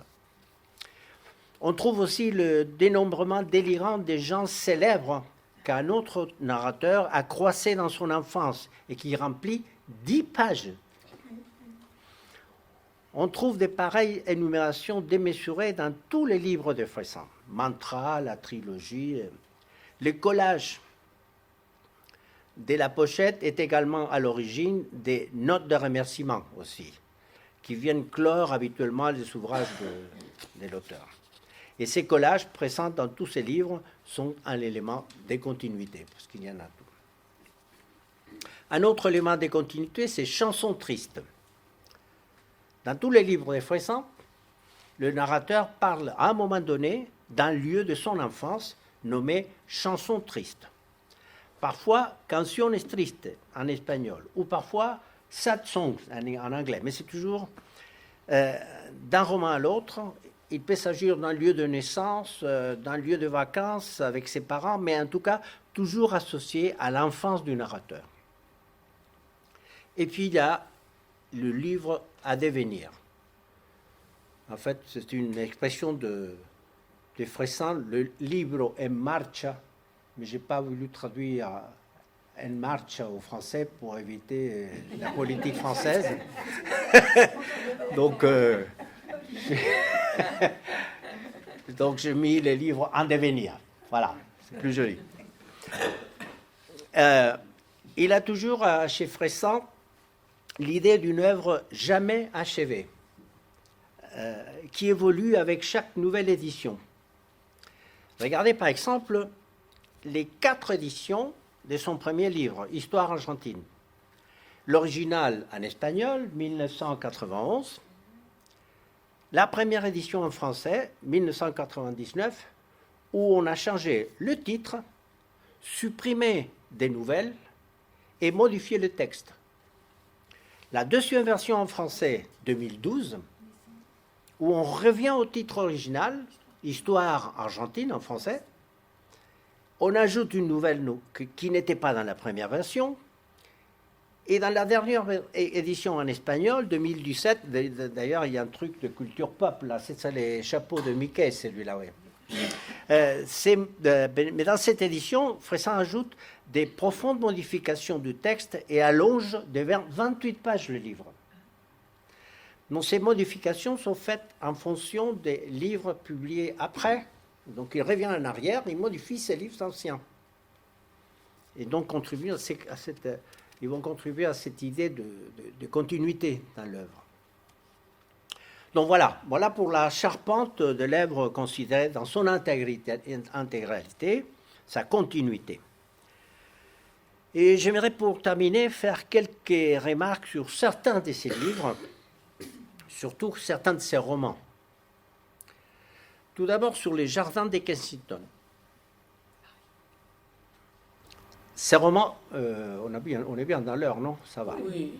B: On trouve aussi le dénombrement délirant des gens célèbres qu'un autre narrateur a croisé dans son enfance et qui remplit 10 pages. On trouve de pareilles énumérations démesurées dans tous les livres de Fressan. Mantra, la trilogie. Le collage de la pochette est également à l'origine des notes de remerciement aussi, qui viennent clore habituellement les ouvrages de l'auteur. Et ces collages présents dans tous ces livres sont un élément de continuité, parce qu'il y en a tout. Un autre élément de continuité, c'est chansons tristes. Dans tous les livres de Fressan, le narrateur parle à un moment donné d'un lieu de son enfance nommé chanson triste. Parfois, canciones tristes en espagnol, ou parfois sad songs en anglais. Mais c'est toujours, d'un roman à l'autre, il peut s'agir d'un lieu de naissance, d'un lieu de vacances avec ses parents, mais en tout cas, toujours associé à l'enfance du narrateur. Et puis, il y a le livre à devenir. En fait, c'est une expression de Fressan, le libro en marcha, mais je n'ai pas voulu traduire en marcha au français pour éviter la politique française. Donc, j'ai mis les livres en devenir. Voilà, c'est plus joli. Il a toujours, chez Fressan, l'idée d'une œuvre jamais achevée, qui évolue avec chaque nouvelle édition. Regardez par exemple les 4 éditions de son premier livre, Histoire argentine. L'original en espagnol, 1991. La première édition en français, 1999, où on a changé le titre, supprimé des nouvelles et modifié le texte. La deuxième version en français, 2012, où on revient au titre original, Histoire argentine en français, on ajoute une nouvelle qui n'était pas dans la première version, et dans la dernière édition en espagnol, 2017, d'ailleurs il y a un truc de culture pop, là, c'est ça les chapeaux de Mickey, celui-là, oui. Mais dans cette édition, Fressan ajoute des profondes modifications du texte et allonge de 28 pages le livre. Donc ces modifications sont faites en fonction des livres publiés après. Donc il revient en arrière, il modifie ses livres anciens. Et donc ils vont contribuer à cette idée de continuité dans l'œuvre. Donc voilà pour la charpente de l'œuvre considérée dans son intégralité, sa continuité. Et j'aimerais pour terminer faire quelques remarques sur certains de ses livres, surtout certains de ses romans. Tout d'abord sur les jardins de Kensington. Ces romans, on est bien dans l'heure, non? Ça va. Oui.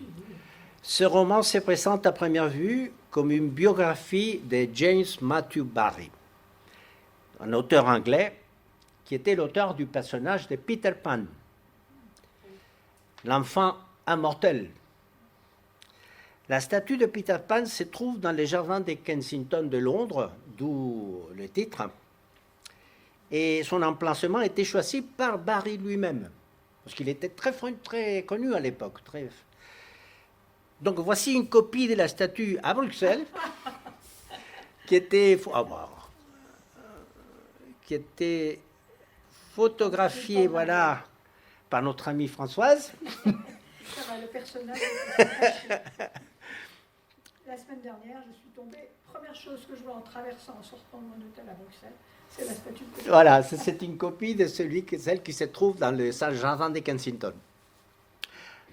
B: Ce roman se présente à première vue comme une biographie de James Matthew Barrie, un auteur anglais qui était l'auteur du personnage de Peter Pan, l'enfant immortel. La statue de Peter Pan se trouve dans les jardins de Kensington de Londres, d'où le titre, et son emplacement a été choisi par Barrie lui-même, parce qu'il était très connu à l'époque. Donc voici une copie de la statue à Bruxelles, qui était photographiée, voilà, par notre amie Françoise.
A: Le personnage. La semaine dernière, je suis tombée. Première chose que je vois en traversant, en sortant de mon hôtel à Bruxelles, c'est la statue de...
B: Voilà, c'est une copie de celle qui se trouve dans le jardin de Kensington.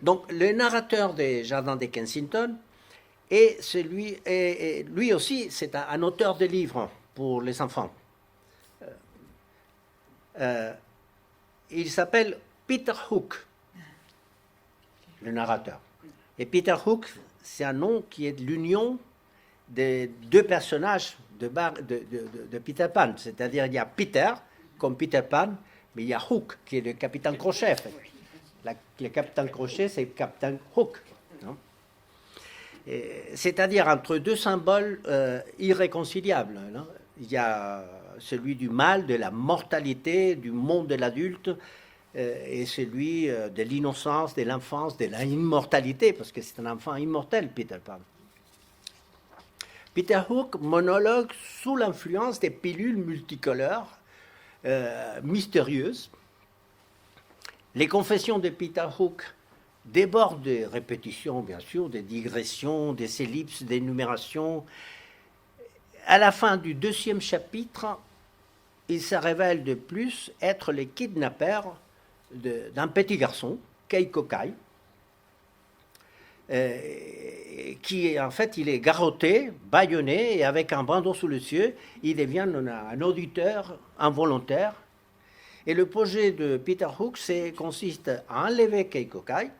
B: Donc, le narrateur des jardins de Kensington lui aussi, c'est un auteur de livres pour les enfants. Il s'appelle Peter Hook, le narrateur. Et Peter Hook, c'est un nom qui est de l'union des 2 personnages de Peter Pan. C'est-à-dire, il y a Peter, comme Peter Pan, mais il y a Hook, qui est le capitaine Crochet. Le capitaine Crochet, c'est le capitaine Hook. C'est-à-dire entre 2 symboles irréconciliables. Non? Il y a celui du mal, de la mortalité, du monde de l'adulte, et celui de l'innocence, de l'enfance, de l'immortalité, parce que c'est un enfant immortel, Peter Pan. Peter Hook monologue sous l'influence des pilules multicolores, mystérieuses. Les confessions de Peter Hook débordent des répétitions, bien sûr, des digressions, des ellipses, des énumérations. À la fin du 2e chapitre, il se révèle de plus être le kidnappeur d'un petit garçon, Keiko Kai, qui en fait il est garrotté, bâillonné, et avec un bandeau sous les yeux, il devient un auditeur involontaire. Et le projet de Peter Hook consiste à enlever Keiko Kai,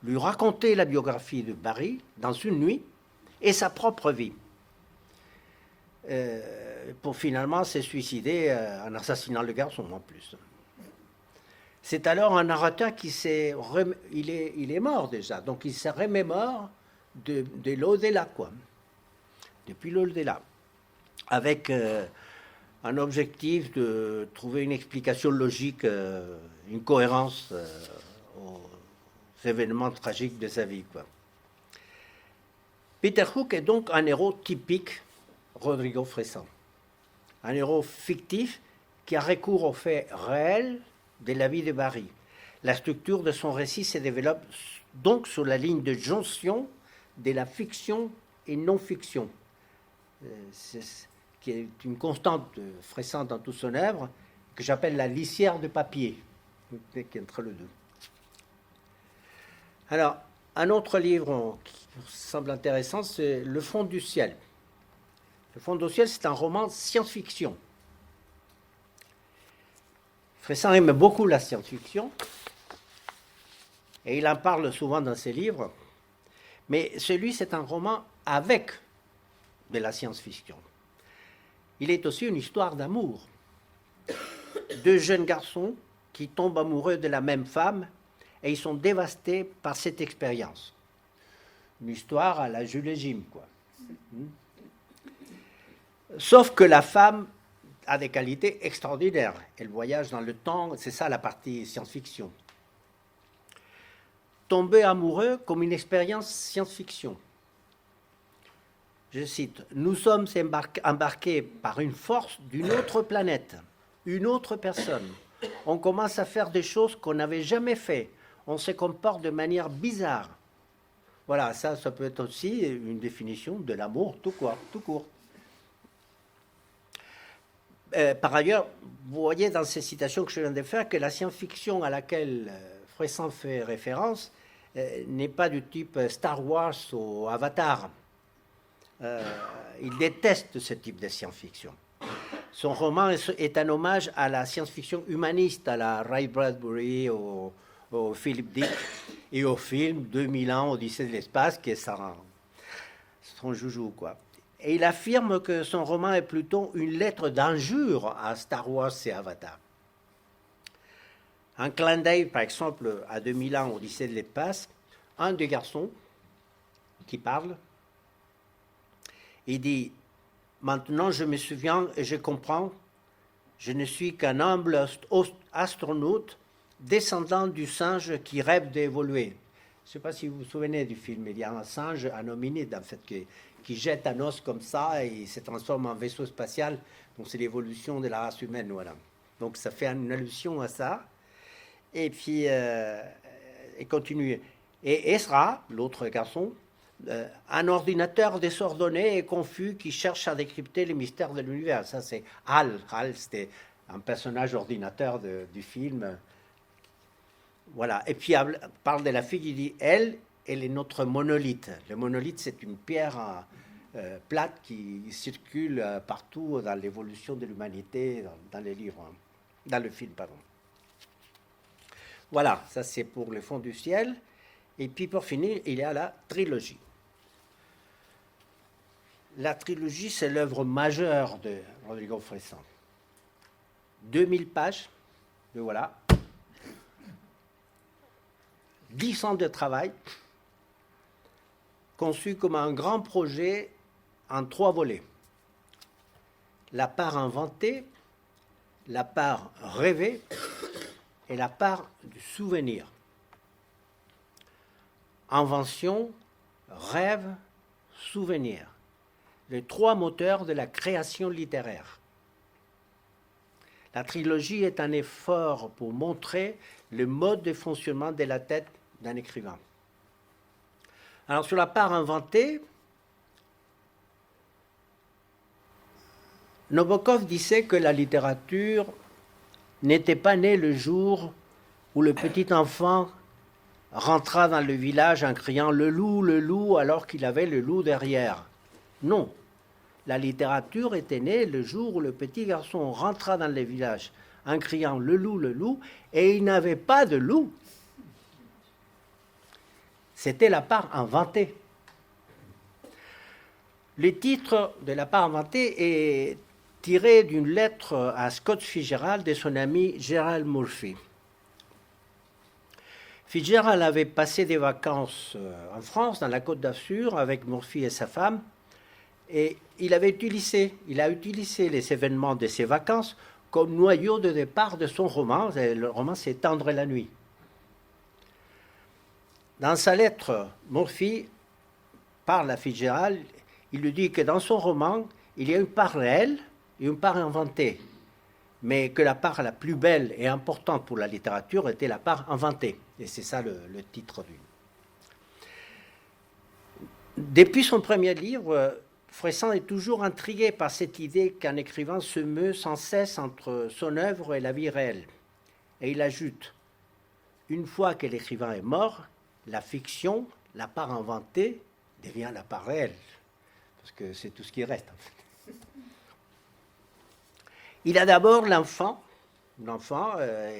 B: lui raconter la biographie de Barrie dans une nuit et sa propre vie. pour finalement se suicider en assassinant le garçon en plus. C'est alors un narrateur qui il est mort déjà, donc il se remémore de l'au-delà, quoi. Depuis l'au-delà. Avec un objectif de trouver une explication logique, une cohérence aux événements tragiques de sa vie, quoi. Peter Hook est donc un héros typique Rodrigo Fressan. Un héros fictif qui a recours aux faits réels de la vie de Barry. La structure de son récit se développe donc sur la ligne de jonction de la fiction et non-fiction, qui est une constante Fressan dans toute son œuvre, que j'appelle la lisière de papier, qui est entre les deux. Alors, un autre livre qui semble intéressant, c'est Le fond du ciel. Le fond du ciel, c'est un roman science-fiction. Fressan aime beaucoup la science-fiction, et il en parle souvent dans ses livres, mais celui, c'est un roman avec de la science-fiction. Il est aussi une histoire d'amour. Deux jeunes garçons qui tombent amoureux de la même femme, et ils sont dévastés par cette expérience. Une histoire à la Jules et Jim, quoi. Sauf que la femme a des qualités extraordinaires. Elle voyage dans le temps, c'est ça la partie science-fiction. Tomber amoureux comme une expérience science-fiction. Je cite, « Nous sommes embarqués par une force d'une autre planète, une autre personne. On commence à faire des choses qu'on n'avait jamais fait. On se comporte de manière bizarre. » Voilà, ça peut être aussi une définition de l'amour tout court. Par ailleurs, vous voyez dans ces citations que je viens de faire que la science-fiction à laquelle Fressan fait référence n'est pas du type Star Wars ou Avatar. Il déteste ce type de science-fiction. Son roman est un hommage à la science-fiction humaniste, à la Ray Bradbury, au Philip Dick et au film 2000 ans, Odyssée de l'espace, qui est son joujou, quoi. Et il affirme que son roman est plutôt une lettre d'injure à Star Wars et Avatar. Un clin d'œil, par exemple, à 2000 ans, Odyssée de l'espace, un des garçons qui parle, il dit « Maintenant, je me souviens et je comprends, je ne suis qu'un humble astronaute descendant du singe qui rêve d'évoluer. » Je ne sais pas si vous vous souvenez du film, il y a un singe, un hominide, en fait, qui jette un os comme ça et il se transforme en vaisseau spatial. Donc, c'est l'évolution de la race humaine, voilà. Donc, ça fait une allusion à ça. Et puis, il continue. Et Ezra, l'autre garçon, un ordinateur désordonné et confus qui cherche à décrypter les mystères de l'univers. Ça, c'est Hal. Hal, c'était un personnage ordinateur du film. Voilà. Et puis, il parle de la fille, il dit, elle est notre monolithe. Le monolithe, c'est une pierre plate qui circule partout dans l'évolution de l'humanité, dans les livres, dans le film, pardon. Voilà, ça c'est pour Le fond du ciel. Et puis pour finir, il y a la trilogie. La trilogie, c'est l'œuvre majeure de Rodrigo Fressan. 2000 pages, et voilà. 10 ans de travail, conçu comme un grand projet en 3 volets. La part inventée, la part rêvée et la part du souvenir. Invention, rêve, souvenir. Les 3 moteurs de la création littéraire. La trilogie est un effort pour montrer le mode de fonctionnement de la tête d'un écrivain. Alors, sur la part inventée, Nabokov disait que la littérature n'était pas née le jour où le petit enfant rentra dans le village en criant « le loup » alors qu'il avait le loup derrière. Non, la littérature était née le jour où le petit garçon rentra dans le village en criant « le loup » et il n'avait pas de loup. C'était la part inventée. Le titre de La part inventée est tiré d'une lettre à Scott Fitzgerald de son ami Gerald Murphy. Fitzgerald avait passé des vacances en France, dans la Côte d'Azur, avec Murphy et sa femme, et il a utilisé les événements de ses vacances comme noyau de départ de son roman. Le roman, c'est Tendre la nuit. Dans sa lettre, Murphy parle à Fitzgerald. Il lui dit que dans son roman, il y a une part réelle et une part inventée, mais que la part la plus belle et importante pour la littérature était la part inventée. Et c'est ça le titre du. Depuis son premier livre, Fressan est toujours intrigué par cette idée qu'un écrivain se meut sans cesse entre son œuvre et la vie réelle. Et il ajoute, une fois que l'écrivain est mort, la fiction, la part inventée, devient la part réelle. Parce que c'est tout ce qui reste, en fait. Il a d'abord l'enfant,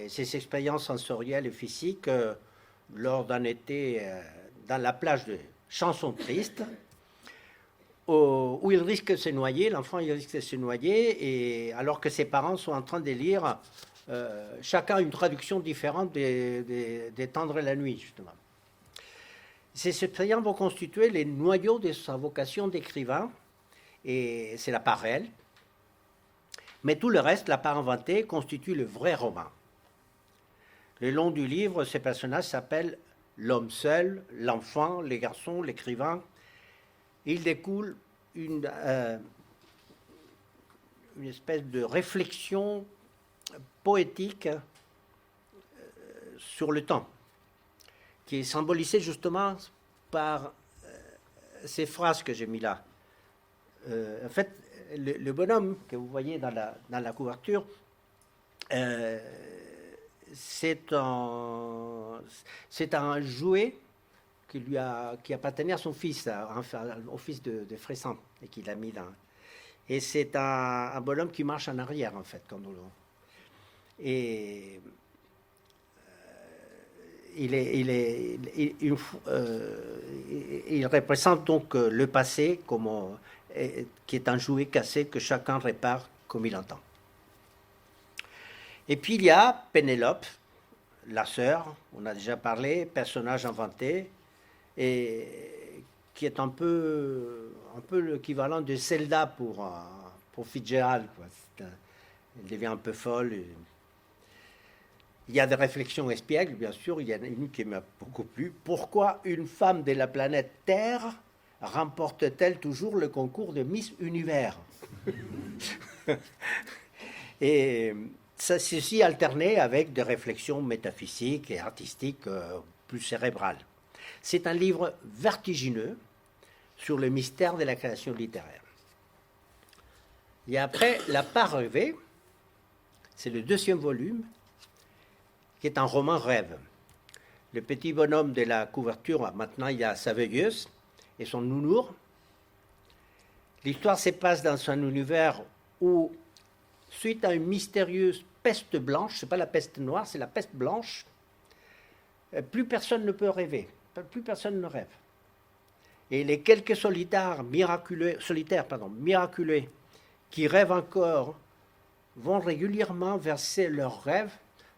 B: ses expériences sensorielles et physiques lors d'un été dans la plage de Chanson Triste, où il risque de se noyer, l'enfant il risque de se noyer, et alors que ses parents sont en train de lire chacun une traduction différente des Tendre la nuit, justement. Ces expériences vont constituer les noyaux de sa vocation d'écrivain, et c'est la part réelle. Mais tout le reste, la part inventée, constitue le vrai roman. Le long du livre, ces personnages s'appellent l'homme seul, l'enfant, les garçons, l'écrivain. Il découle une espèce de réflexion poétique sur le temps, qui est symbolisée justement par ces phrases que j'ai mis là. En fait, le bonhomme que vous voyez dans la couverture, c'est un jouet qui appartenait à son fils, au fils de Fressan, et qu'il a mis dans. Et c'est un bonhomme qui marche en arrière, en fait, comme nous. Et il représente donc le passé qui est un jouet cassé que chacun répare comme il entend. Et puis il y a Pénélope, la sœur, on a déjà parlé, personnage inventé, et qui est un peu l'équivalent de Zelda pour Fitzgerald, quoi. Elle devient un peu folle. Il y a des réflexions espiègles, bien sûr. Il y en a une qui m'a beaucoup plu. Pourquoi une femme de la planète Terre remporte-t-elle toujours le concours de Miss Univers? Et ceci alterné avec des réflexions métaphysiques et artistiques plus cérébrales. C'est un livre vertigineux sur le mystère de la création littéraire. Et après, La part rêvée, c'est le deuxième volume, qui est un roman rêve. Le petit bonhomme de la couverture, maintenant il a sa veilleuse et son nounours. L'histoire se passe dans un univers où, suite à une mystérieuse peste blanche, ce n'est pas la peste noire, c'est la peste blanche, plus personne ne peut rêver, plus personne ne rêve. Et les quelques solitaires miraculeux qui rêvent encore vont régulièrement verser leurs rêves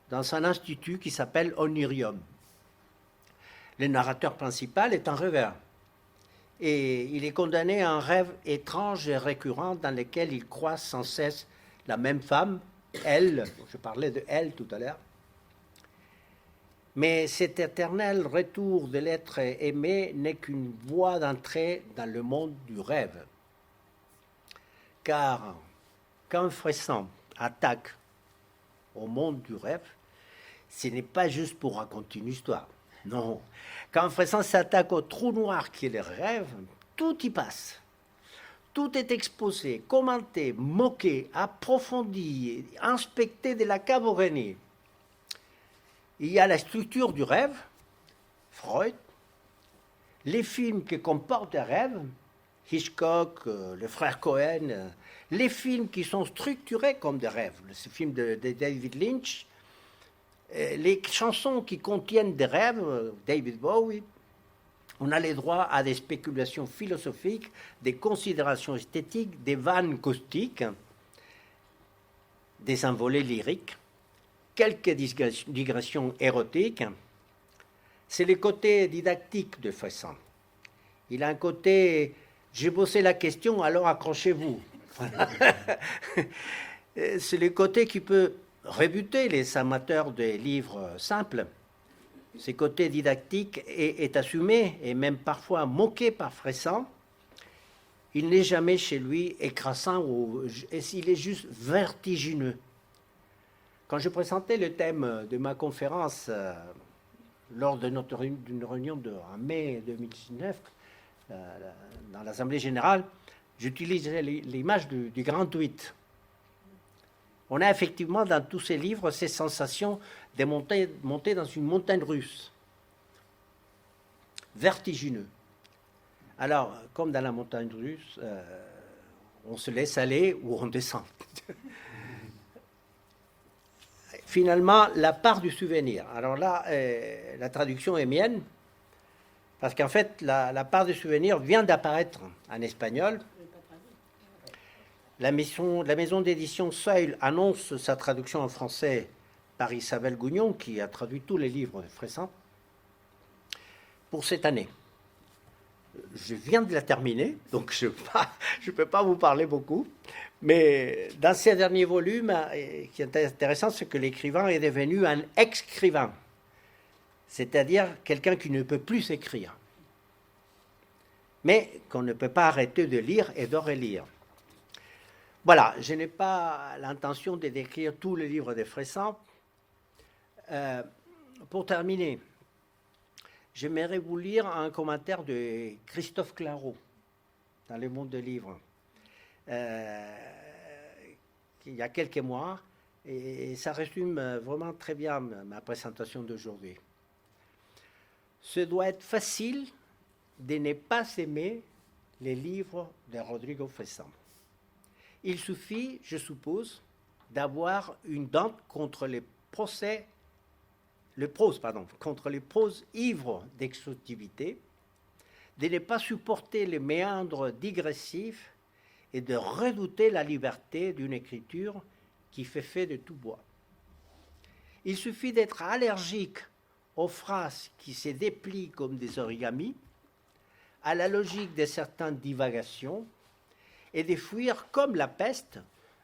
B: dans un institut qui s'appelle Onirium. Le narrateur principal est un rêveur. Et il est condamné à un rêve étrange et récurrent dans lequel il croise sans cesse la même femme, elle, je parlais de elle tout à l'heure. Mais cet éternel retour de l'être aimé n'est qu'une voie d'entrée dans le monde du rêve. Car quand Fressan attaque au monde du rêve, ce n'est pas juste pour raconter une histoire. Non. Quand Fressan s'attaque au trou noir qui est le rêve, tout y passe. Tout est exposé, commenté, moqué, approfondi, inspecté de la cave au grenier. Il y a la structure du rêve, Freud, les films qui comportent des rêves, Hitchcock, le frère Cohen, les films qui sont structurés comme des rêves, ce film de David Lynch, les chansons qui contiennent des rêves, David Bowie, On a les droits à des spéculations philosophiques, des considérations esthétiques, des vannes caustiques, des envolées lyriques, quelques digressions érotiques. C'est le côté didactique de Fressan. Il a un côté « j'ai bossé la question, alors accrochez-vous ». C'est le côté qui peut rebuter les amateurs des livres simples. Ce côté didactique est assumé et même parfois moqué par Fressan. Il n'est jamais chez lui écrasant ou il est juste vertigineux. Quand je présentais le thème de ma conférence lors d'une réunion en mai 2019 dans l'Assemblée générale, j'utilisais l'image du Grand 8. On a effectivement dans tous ces livres ces sensations de monter dans une montagne russe. Vertigineux. Alors, comme dans la montagne russe, on se laisse aller ou on descend. Finalement, la part du souvenir. Alors là, la traduction est mienne, parce qu'en fait, la part du souvenir vient d'apparaître en espagnol. La maison d'édition Seuil annonce sa traduction en français par Isabelle Gougnon, qui a traduit tous les livres de Fressan, pour cette année. Je viens de la terminer, donc je ne peux pas vous parler beaucoup. Mais dans ces derniers volumes, ce qui est intéressant, c'est que l'écrivain est devenu un écrivain, c'est-à-dire quelqu'un qui ne peut plus écrire, mais qu'on ne peut pas arrêter de lire et de relire. Voilà, je n'ai pas l'intention de décrire tous les livres de Fressan. Pour terminer, j'aimerais vous lire un commentaire de Christophe Clareau dans Le Monde des Livres, il y a quelques mois, et ça résume vraiment très bien ma présentation d'aujourd'hui. Ce doit être facile de ne pas aimer les livres de Rodrigo Fressan. Il suffit, je suppose, d'avoir une dent contre les proses ivres d'exhaustivité, de ne pas supporter les méandres digressifs et de redouter la liberté d'une écriture qui fait fait de tout bois. Il suffit d'être allergique aux phrases qui se déplient comme des origamis, à la logique de certaines divagations, et de fuir comme la peste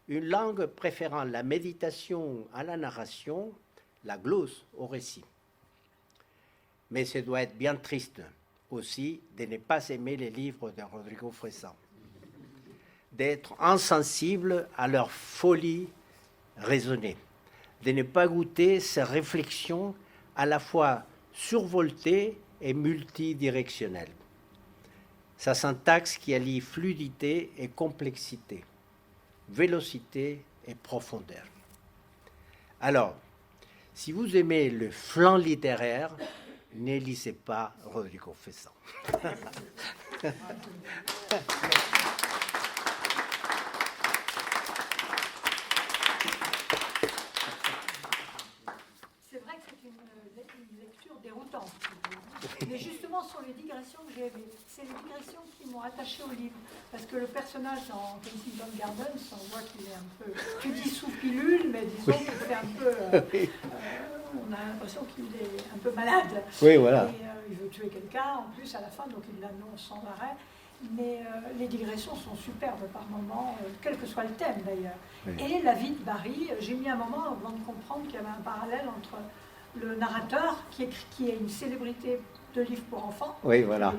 B: une langue préférant la méditation à la narration, la glose au récit. Mais ce doit être bien triste aussi de ne pas aimer les livres de Rodrigo Fressan, d'être insensible à leur folie raisonnée, de ne pas goûter ces réflexions à la fois survoltées et multidirectionnelles. Sa syntaxe qui allie fluidité et complexité, vélocité et profondeur. Alors, si vous aimez le flanc littéraire, ne lisez pas Rodrigo Fressan.
A: C'est vrai que c'est une lecture déroutante. Mais justement, sur les digressions que j'ai aimées, c'est les digressions qui m'ont attaché au livre. Parce que le personnage dans Kensington Gardens, on voit qu'il est un peu... Tu dis sous pilule, mais disons qu'il fait un peu... on a l'impression qu'il est un peu malade.
B: Oui, voilà.
A: Et il veut tuer quelqu'un, en plus, à la fin, donc il l'annonce sans arrêt. Mais les digressions sont superbes par moments, quel que soit le thème d'ailleurs. Oui. Et la vie de Barry, j'ai mis un moment avant de comprendre qu'il y avait un parallèle entre le narrateur, qui est une célébrité de livres pour enfants,
B: oui, voilà,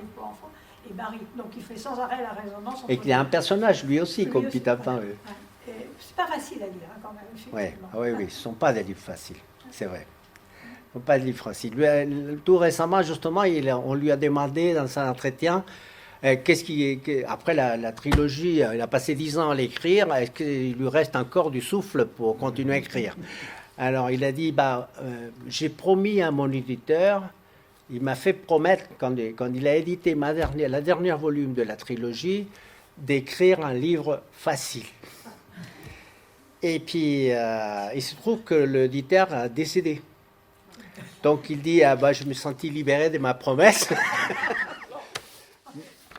A: et Barry. Donc il fait sans arrêt la résonance.
B: Et qu'il y a un personnage lui aussi, comme Peter Pan.
A: Ouais. Ouais. C'est pas facile à lire hein, quand même.
B: Oui, ce ne sont pas des livres faciles, c'est vrai. Ce ne sont pas des livres faciles. Tout récemment, justement, on lui a demandé dans un entretien, après la trilogie, il a passé 10 ans à l'écrire, est-ce qu'il lui reste encore du souffle pour continuer à écrire? Alors il a dit, j'ai promis à mon éditeur, il m'a fait promettre, quand il a édité la dernière volume de la trilogie, d'écrire un livre facile. Et puis, il se trouve que l'éditeur a décédé. Donc il dit, je me sentis libéré de ma promesse.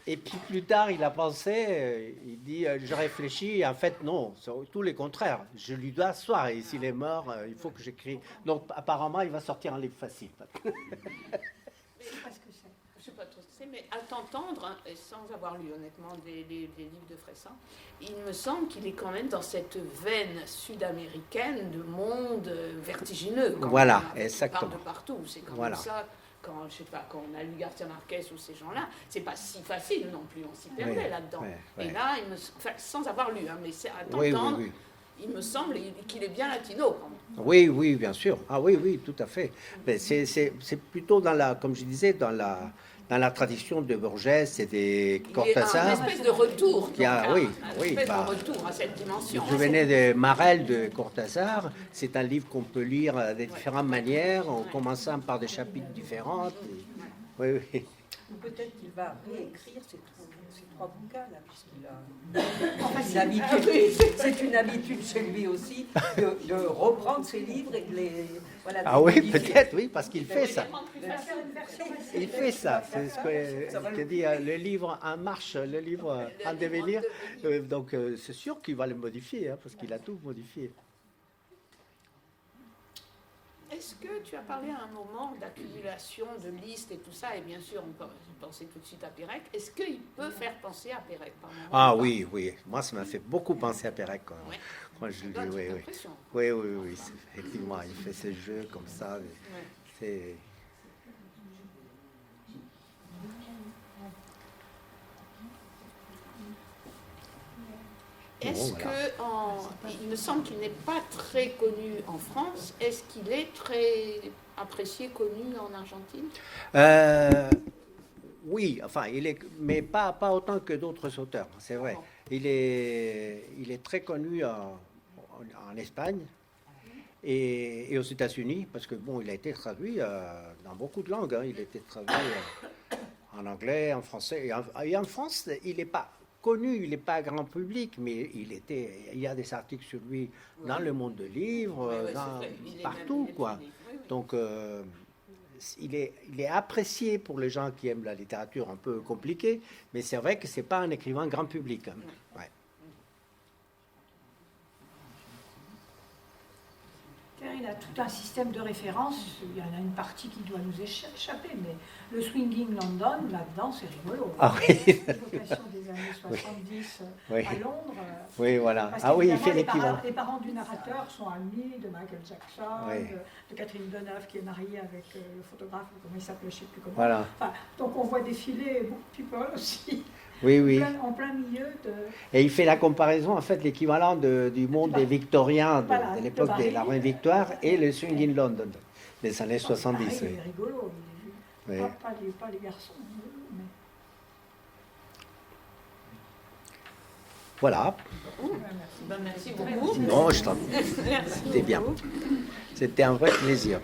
B: Et puis plus tard, il a pensé, il dit, je réfléchis, et en fait, non, c'est tout le contraire. Je lui dois asseoir, et s'il est mort, il faut que j'écris. Donc apparemment, il va sortir un livre facile.
C: Je sais pas trop ce que c'est, mais à t'entendre, hein, et sans avoir lu honnêtement des livres de Fressan, il me semble qu'il est quand même dans cette veine sud-américaine de monde vertigineux.
B: Voilà,
C: même,
B: exactement.
C: Il part de partout, c'est quand
B: Voilà.
C: même ça. Quand, je sais pas, quand on a lu Garcia Marquez ou ces gens-là, c'est pas si facile non plus, on s'y perdait là-dedans.
B: ouais.
C: Et là, enfin, sans avoir lu, hein, mais c'est à
B: Oui,
C: t'entendre,
B: oui, oui.
C: il me semble qu'il est bien latino quand même.
B: Oui, oui, bien sûr. Ah oui, oui, tout à fait. Mais c'est plutôt dans la, comme je disais, dans la tradition de Borges et des
C: Il y a
B: Cortázar.
C: une espèce de retour,
B: Qui a-
C: donc,
B: oui,
C: un
B: oui,
C: espèce
B: bah,
C: de retour à cette dimension.
B: Je venais de Marel de Cortázar. C'est un livre qu'on peut lire de différentes manières, en commençant par des chapitres différents. Oui, oui.
D: Ou peut-être qu'il va réécrire ces trois bouquins là, puisqu'il a une habitude, c'est une habitude chez lui aussi de reprendre ses livres et de les voilà.
B: Ah oui, peut-être, oui, parce qu'il fait ça.
A: Faire une version
B: Il fait ça. C'est ce que je dis, le livre en marche, le livre en devenir. Donc c'est sûr qu'il va le modifier, hein, parce qu'il a tout modifié.
C: Est-ce que tu as parlé à un moment d'accumulation de listes et tout ça, et bien sûr, on pensait tout de suite à Pérec. Est-ce qu'il peut faire penser à Pérec par moment?
B: Ah oui, oui. Moi, ça m'a fait beaucoup penser à Pérec. Quand même.
C: Ouais.
B: Moi, je
C: Ça donne
B: oui,
C: cette
B: oui.
C: impression.
B: Oui, oui, oui. Effectivement, il fait ses jeux comme ça.
C: Ouais.
B: C'est...
C: Est-ce
B: Bon, voilà.
C: il me semble qu'il n'est pas très connu en France. Est-ce qu'il est très apprécié, connu en Argentine?
B: Oui, enfin, mais pas autant que d'autres auteurs, c'est vrai. Il est très connu en Espagne et aux États-Unis, parce que bon, il a été traduit dans beaucoup de langues. Hein. Il a été traduit en anglais, en français. Et en France, il n'est pas connu, il n'est pas grand public, mais il y a des articles sur lui dans le monde de livres,
C: Oui, c'est vrai. Il est
B: partout,
C: même
B: quoi.
C: public. Oui, oui.
B: Donc, il est apprécié pour les gens qui aiment la littérature un peu compliquée, mais c'est vrai que c'est pas un écrivain grand public. Hein. Ouais.
A: Il a tout un système de référence. Il y en a une partie qui doit nous échapper, mais le Swinging London, là-dedans, c'est rigolo.
B: Ah oui.
A: L'évocation des années 70
B: Oui.
A: à Londres.
B: Oui, voilà.
A: Parce
B: Ah oui, il
A: qu'évidemment,
B: fait l'équivalent.
A: Les parents du narrateur sont amis de Michael Jackson,
B: Oui.
A: de Catherine Deneuve, qui est mariée avec le photographe, comment il s'appelait, je ne sais plus comment.
B: Voilà.
A: Enfin, donc on voit défiler beaucoup de people aussi.
B: Oui, oui.
A: En plein milieu de...
B: Et il fait la comparaison, en fait, l'équivalent du monde des Victoriens
A: Voilà,
B: de l'époque
A: de
B: de la Reine Victoire et le Swing in London des années 70.
A: Pareil,
B: Oui.
A: il est rigolo.
B: Oui.
A: Pas les garçons. Mais...
B: Voilà.
C: Ben, merci beaucoup.
B: Non, je t'en prie.
C: Merci
B: C'était bien.
C: beaucoup.
B: C'était un vrai plaisir.